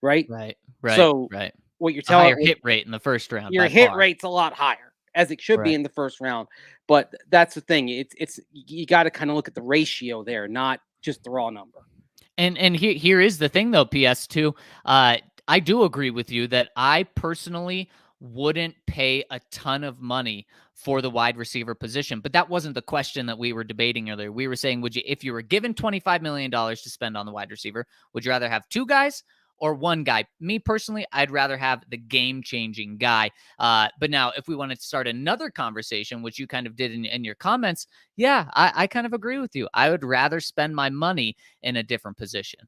right? Right, right, So right. what you're A higher telling hit rate in the first round your by hit far. rate's a lot higher as it should be Right. in the first round. But that's the thing. It's you got to kind of look at the ratio there, not just the raw number. And here is the thing though, PS2. I do agree with you that I personally wouldn't pay a ton of money for the wide receiver position, but that wasn't the question that we were debating earlier. We were saying, would you, if you were given $25 million to spend on the wide receiver, would you rather have two guys or one guy? Me personally, I'd rather have the game-changing guy. But now, if we wanted to start another conversation, which you kind of did in your comments, yeah, I kind of agree with you. I would rather spend my money in a different position.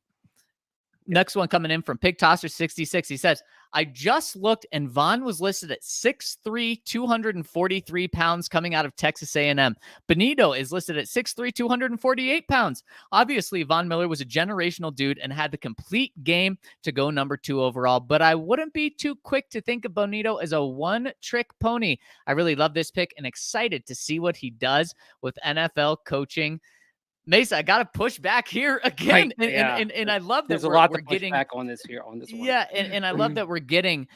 Next one coming in from Pig Tosser 66. He says, I just looked and Von was listed at 6'3", 243 pounds coming out of Texas A&M. Benito is listed at 6'3", 248 pounds. Obviously, Von Miller was a generational dude and had the complete game to go number 2 overall, but I wouldn't be too quick to think of Benito as a one-trick pony. I really love this pick and excited to see what he does with NFL coaching. Mesa, I got to push back here again. Right, yeah. And I love that There's a lot we're to push getting back on this one. Yeah, and I love that we're getting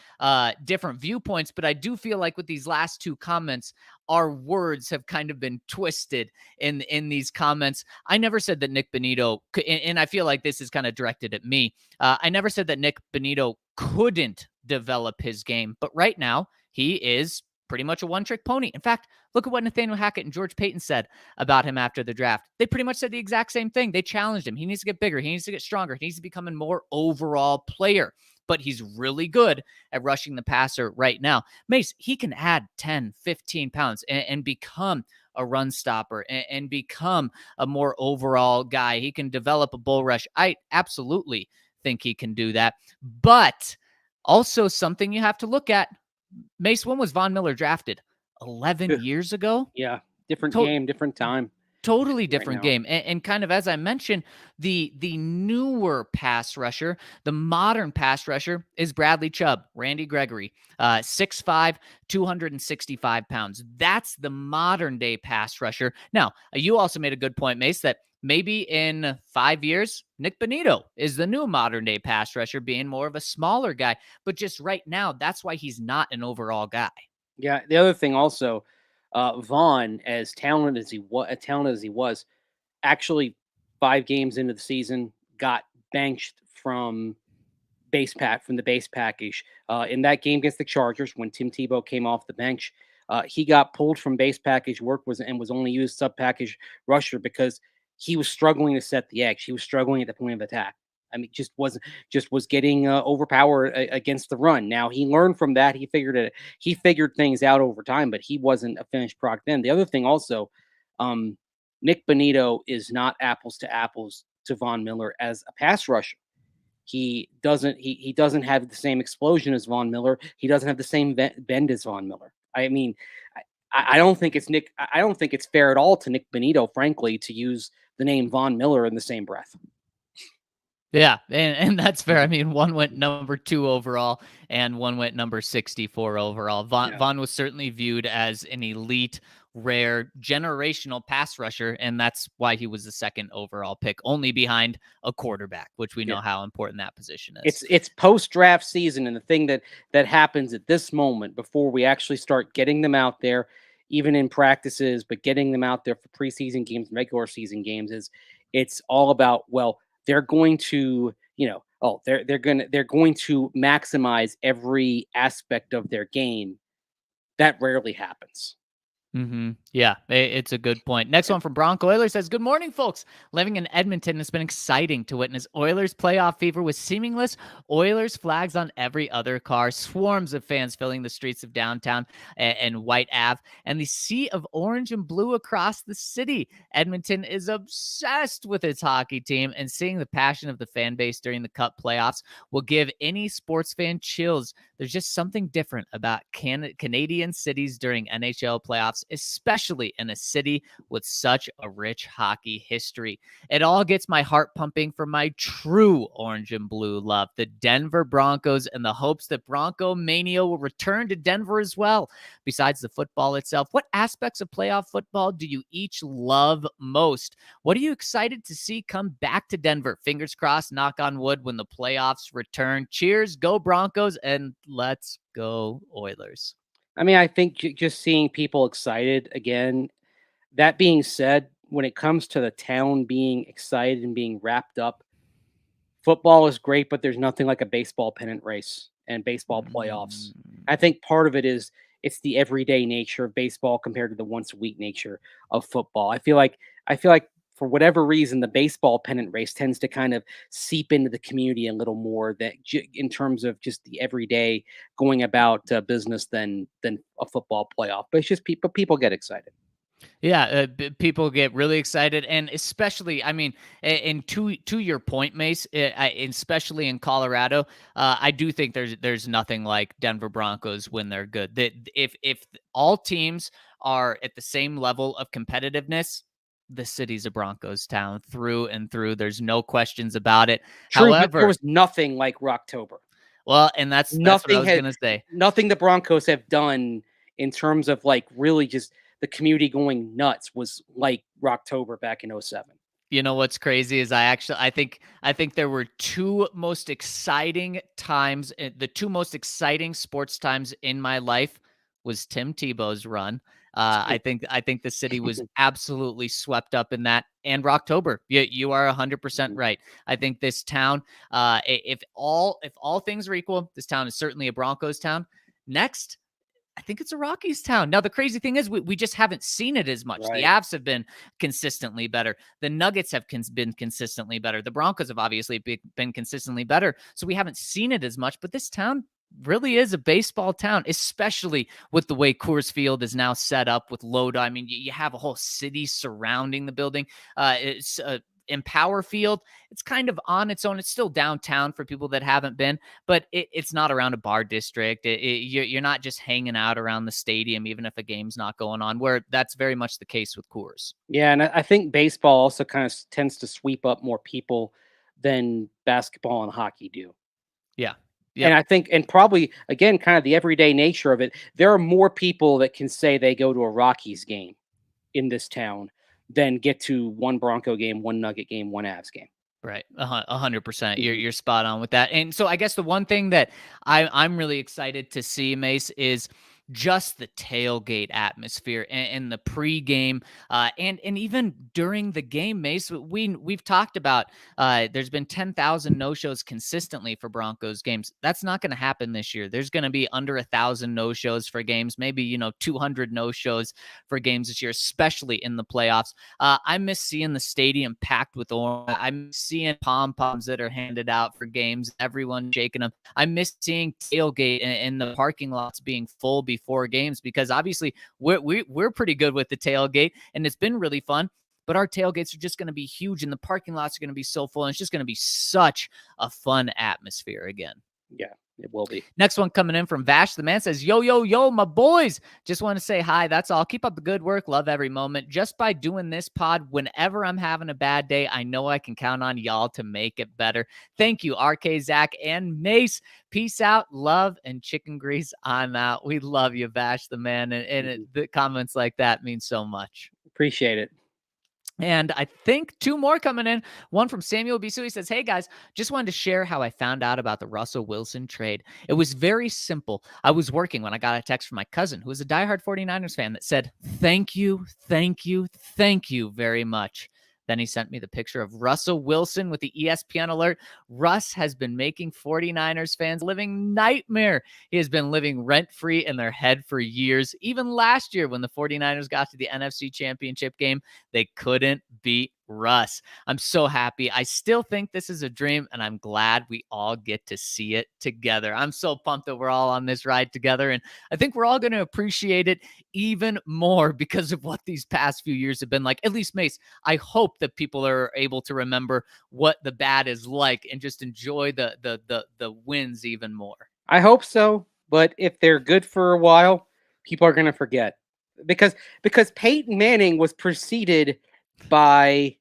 different viewpoints, but I do feel like with these last 2 comments, our words have kind of been twisted in these comments. I never said that Nick Benito, and I feel like this is kind of directed at me. I never said that Nick Benito couldn't develop his game, but right now he is pretty much a one-trick pony. In fact, look at what Nathaniel Hackett and George Paton said about him after the draft. They pretty much said the exact same thing. They challenged him. He needs to get bigger. He needs to get stronger. He needs to become a more overall player. But he's really good at rushing the passer right now. Mace, he can add 10, 15 pounds and become a run stopper and become a more overall guy. He can develop a bull rush. I absolutely think he can do that. But also something you have to look at, Mace, when was Von Miller drafted? 11 years ago? Yeah, different game, different time. Totally different game. And kind of as I mentioned, the newer pass rusher, the modern pass rusher is Bradley Chubb, Randy Gregory, 6'5", 265 pounds. That's the modern day pass rusher. Now, you also made a good point, Mace, that maybe in 5 years, Nick Benito is the new modern day pass rusher, being more of a smaller guy. But just right now, that's why he's not an overall guy. Yeah, the other thing also, Vaughn, as talented as he was, actually 5 games into the season got benched from the base package. In that game against the Chargers, when Tim Tebow came off the bench, he got pulled from base package work was only used sub package rusher because he was struggling to set the edge. He was struggling at the point of attack. I mean, just was getting overpowered against the run. Now he learned from that. He figured things out over time, but he wasn't a finished product then. The other thing also, Nick Benito is not apples to apples to Von Miller as a pass rusher. He doesn't have the same explosion as Von Miller. He doesn't have the same bend as Von Miller. I mean, I don't think it's I don't think it's fair at all to Nick Benito, frankly, to use the name Von Miller in the same breath. Yeah, and that's fair. I mean, one went number 2 overall, and one went number 64 overall. Von was certainly viewed as an elite, rare, generational pass rusher, and that's why he was the 2nd overall pick, only behind a quarterback, which we know how important that position is. It's post-draft season, and the thing that happens at this moment before we actually start getting them out there, even in practices, but getting them out there for preseason games, regular season games, is it's all about, well, they're going to, they're going to maximize every aspect of their game. That rarely happens. Yeah, it's a good point. Next one from Bronco Oilers says, good morning, folks. Living in Edmonton, it's been exciting to witness Oilers playoff fever with seamless Oilers flags on every other car, swarms of fans filling the streets of downtown and White Ave, and the sea of orange and blue across the city. Edmonton is obsessed with its hockey team, and seeing the passion of the fan base during the Cup playoffs will give any sports fan chills. There's just something different about Canadian cities during NHL playoffs, especially in a city with such a rich hockey history. It all gets my heart pumping for my true orange and blue love, the Denver Broncos, and the hopes that Bronco Mania will return to Denver as well. Besides the football itself, what aspects of playoff football do you each love most? What are you excited to see come back to Denver? Fingers crossed, knock on wood, when the playoffs return. Cheers, go Broncos, and let's go Oilers. I mean, I think just seeing people excited again. That being said, when it comes to the town being excited and being wrapped up, football is great, but there's nothing like a baseball pennant race and baseball playoffs. I think part of it is it's the everyday nature of baseball compared to the once a week nature of football. I feel like for whatever reason, the baseball pennant race tends to kind of seep into the community a little more in terms of just the everyday going about business than a football playoff. But it's just people get excited. Yeah, people get really excited, and especially, I mean, and to your point, Mace, especially in Colorado, I do think there's nothing like Denver Broncos when they're good. That if all teams are at the same level of competitiveness, the city's a Broncos town through and through. There's no questions about it. True, but there However, was nothing like Rocktober. well, and that's what I Nothing was had gonna say. nothing the Broncos have done in terms of, like, really just the community going nuts was like Rocktober back in '07. You know what's crazy is I think there were two most exciting times, the two most exciting sports times in my life was Tim Tebow's run. I think the city was absolutely swept up in that, and Rocktober. You are 100% right. I think this town, if all things are equal, this town is certainly a Broncos town. Next, I think it's a Rockies town. Now, the crazy thing is we just haven't seen it as much. The Right. Avs have been consistently better. The Nuggets have been consistently better. The Broncos have obviously been consistently better. So we haven't seen it as much, but this town really is a baseball town, especially with the way Coors Field is now set up with Loda. I mean, you have a whole city surrounding the building. It's in Power Field, it's kind of on its own. It's still downtown for people that haven't been, but it's not around a bar district. You're not just hanging out around the stadium, even if a game's not going on, where that's very much the case with Coors. Yeah, and I think baseball also kind of tends to sweep up more people than basketball and hockey do. Yeah. And Yep. I think, and probably again, kind of the everyday nature of it, there are more people that can say they go to a Rockies game in this town than get to one Bronco game, one Nugget game, one Avs game. Right, 100%. You're Mhm. you're spot on with that. And so I guess the one thing that I'm really excited to see, Mace, is just the tailgate atmosphere and the pregame, and even during the game, Mace. We've talked about there's been 10,000 no shows consistently for Broncos games. That's not going to happen this year. There's going to be under 1,000 no shows for games, maybe 200 no shows for games this year, especially in the playoffs. I miss seeing the stadium packed with orange. I miss seeing pom poms that are handed out for games, everyone shaking them. I miss seeing tailgate and the parking lots being full before games, because obviously we're pretty good with the tailgate, and it's been really fun. But our tailgates are just going to be huge, and the parking lots are going to be so full, and it's just going to be such a fun atmosphere again. Yeah, it will be. Next one coming in from Vash. The man says, yo, yo, yo, my boys. Just want to say hi. That's all. Keep up the good work. Love every moment. Just by doing this pod, whenever I'm having a bad day, I know I can count on y'all to make it better. Thank you, RK, Zach, and Mace. Peace out. Love and chicken grease. I'm out. We love you, Vash, the man. The comments like that mean so much. Appreciate it. And I think two more coming in. One from Samuel Bisu. He says, hey guys, just wanted to share how I found out about the Russell Wilson trade. It was very simple. I was working when I got a text from my cousin, who is a diehard 49ers fan, that said, thank you, thank you, thank you very much. Then he sent me the picture of Russell Wilson with the ESPN alert. Russ has been making 49ers fans living nightmare. He has been living rent-free in their head for years. Even last year when the 49ers got to the NFC Championship game, they couldn't beat Russ. I'm so happy. I still think this is a dream, and I'm glad we all get to see it together. I'm so pumped that we're all on this ride together, and I think we're all going to appreciate it even more because of what these past few years have been like. At least, Mace, I hope that people are able to remember what the bad is like and just enjoy the wins even more. I hope so, but if they're good for a while, people are going to forget because Peyton Manning was preceded by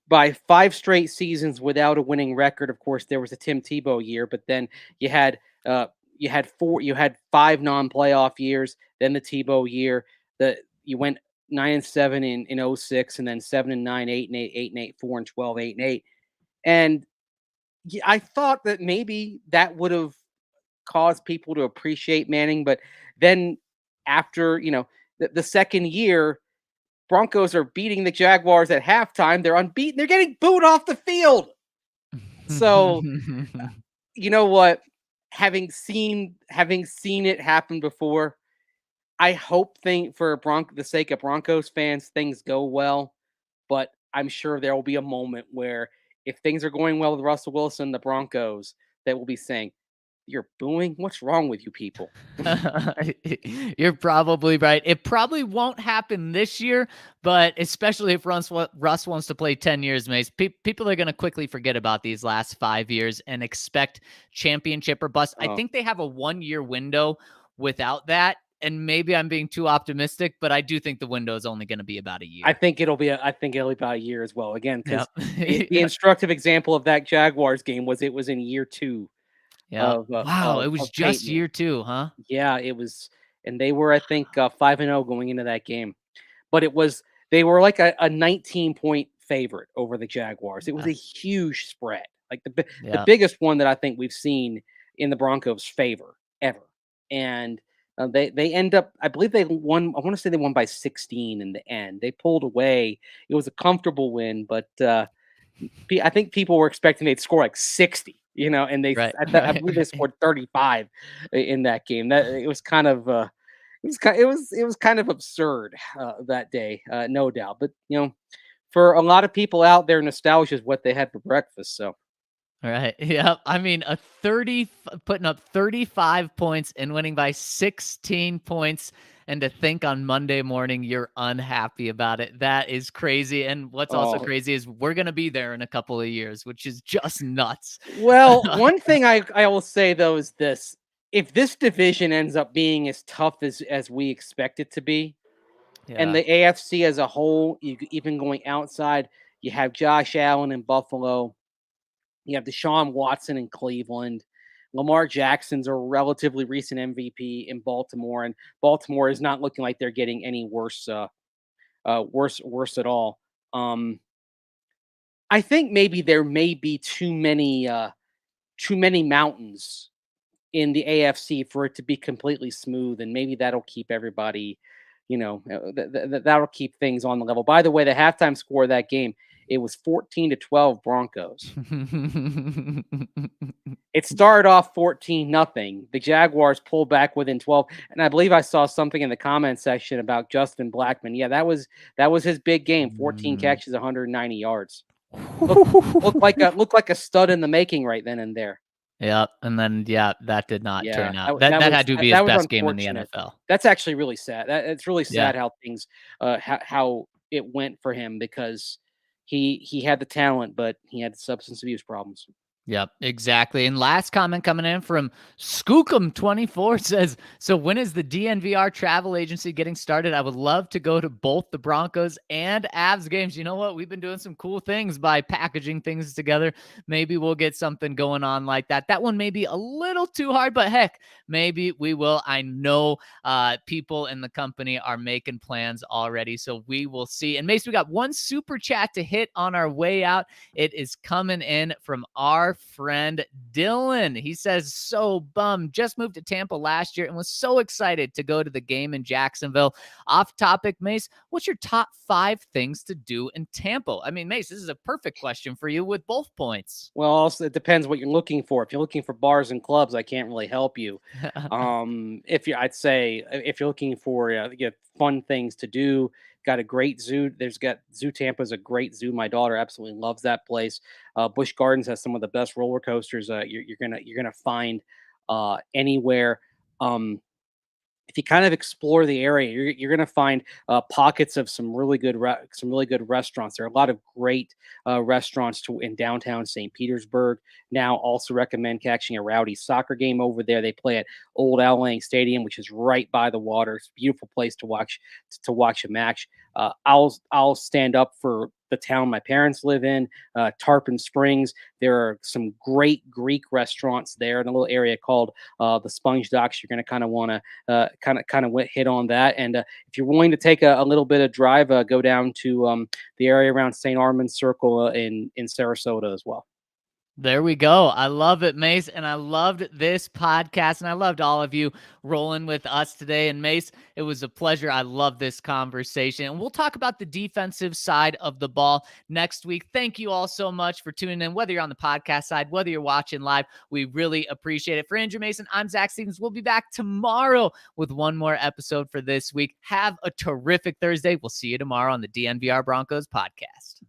by 5 straight seasons without a winning record. Of course, there was a Tim Tebow year, but then you had you had 5 non-playoff years, then the Tebow year. You went 9-7 in '06, and then 7-9, 8-8, 8-8, 4-12, 8-8. And I thought that maybe that would have caused people to appreciate Manning, but then after, the second year, Broncos are beating the Jaguars at halftime. They're unbeaten. They're getting booed off the field. So, you know what? Having seen it happen before, I hope for the sake of Broncos fans, things go well. But I'm sure there will be a moment where if things are going well with Russell Wilson, the Broncos, that will be saying, You're booing? What's wrong with you people? You're probably right. It probably won't happen this year, but especially if Russ wants to play 10 years, Mace, people are going to quickly forget about these last 5 years and expect championship or bust. I Oh, think they have a 1-year window without that. And maybe I'm being too optimistic, but I do think the window is only going to be about a year. I think it'll be about a year as well. Again, because Yep. the instructive example of that Jaguars game was it was in year 2 Yeah. Wow. It was of just Peyton. year 2, huh? Yeah, it was, and they were, I think, 5-0 going into that game. But they were like a 19-point favorite over the Jaguars. It was a huge spread, like the Yeah. biggest one that I think we've seen in the Broncos' favor ever. And they end up, I believe they won. I want to say they won by 16 in the end. They pulled away. It was a comfortable win, but I think people were expecting they'd score like 60, and Right. I believe they scored 35 in that game. That it was kind of it was kind of absurd that day, no doubt. But for a lot of people out there, nostalgia is what they had for breakfast. So All right. Yeah. I mean, putting up 35 points and winning by 16 points. And to think on Monday morning, you're unhappy about it. That is crazy. And what's also oh, crazy is we're going to be there in a couple of years, which is just nuts. well, one thing I will say though is this: if this division ends up being as tough as we expect it to be, and Yeah. the AFC as a whole, even going outside, you have Josh Allen in Buffalo. You have Deshaun Watson in Cleveland. Lamar Jackson's a relatively recent MVP in Baltimore, and Baltimore is not looking like they're getting any worse, worse at all. Um, I think maybe there may be too many mountains in the AFC for it to be completely smooth, and maybe that'll keep everybody, that'll keep things on the level. By the way, the halftime score of that game, it was 14-12 Broncos. It started off 14-0. The Jaguars pulled back within 12, and I believe I saw something in the comment section about Justin Blackmon. Yeah, that was his big game. 14 Mm. catches, 190 yards. Looked like a stud in the making right then and there. Yeah. And then, yeah, that did not Yeah, turn out. That had to be his that was best game in the unfortunate. NFL. That's actually really sad. It's really Yeah. sad how things, how it went for him because he had the talent, but he had substance abuse problems. Yep, exactly. And last comment coming in from Skookum24 says, so when is the DNVR travel agency getting started? I would love to go to both the Broncos and Avs games. You know what? We've been doing some cool things by packaging things together. Maybe we'll get something going on like that. That one may be a little too hard, but heck, maybe we will. I know people in the company are making plans already, so we will see. And Mace, we got one super chat to hit on our way out. It is coming in from our friend Dylan. He says, so bummed. Just moved to Tampa last year and was so excited to go to the game in Jacksonville. Off topic, Mace, what's your top 5 things to do in Tampa? I mean, Mace, this is a perfect question for you with both points. Well, also it depends what you're looking for. If you're looking for bars and clubs, I can't really help you. I'd say if you're looking for fun things to do, got a great zoo. Zoo Tampa's a great zoo. My daughter absolutely loves that place. Busch Gardens has some of the best roller coasters you're gonna find anywhere. If you kind of explore the area, you're going to find pockets of some really good restaurants. There are a lot of great restaurants in downtown St. Petersburg. Now, also recommend catching a rowdy soccer game over there. They play at Old Al Lang Stadium, which is right by the water. It's a beautiful place to watch a match. I'll stand up for the town my parents live in, Tarpon Springs. There are some great Greek restaurants there in a little area called the Sponge Docks. You're going to kind of want to kind of hit on that. And if you're willing to take a little bit of drive, go down to the area around St. Armand's Circle in Sarasota as well. There we go. I love it, Mace. And I loved this podcast. And I loved all of you rolling with us today. And Mace, it was a pleasure. I love this conversation. And we'll talk about the defensive side of the ball next week. Thank you all so much for tuning in, whether you're on the podcast side, whether you're watching live. We really appreciate it. For Andrew Mason, I'm Zach Stevens. We'll be back tomorrow with one more episode for this week. Have a terrific Thursday. We'll see you tomorrow on the DNVR Broncos podcast.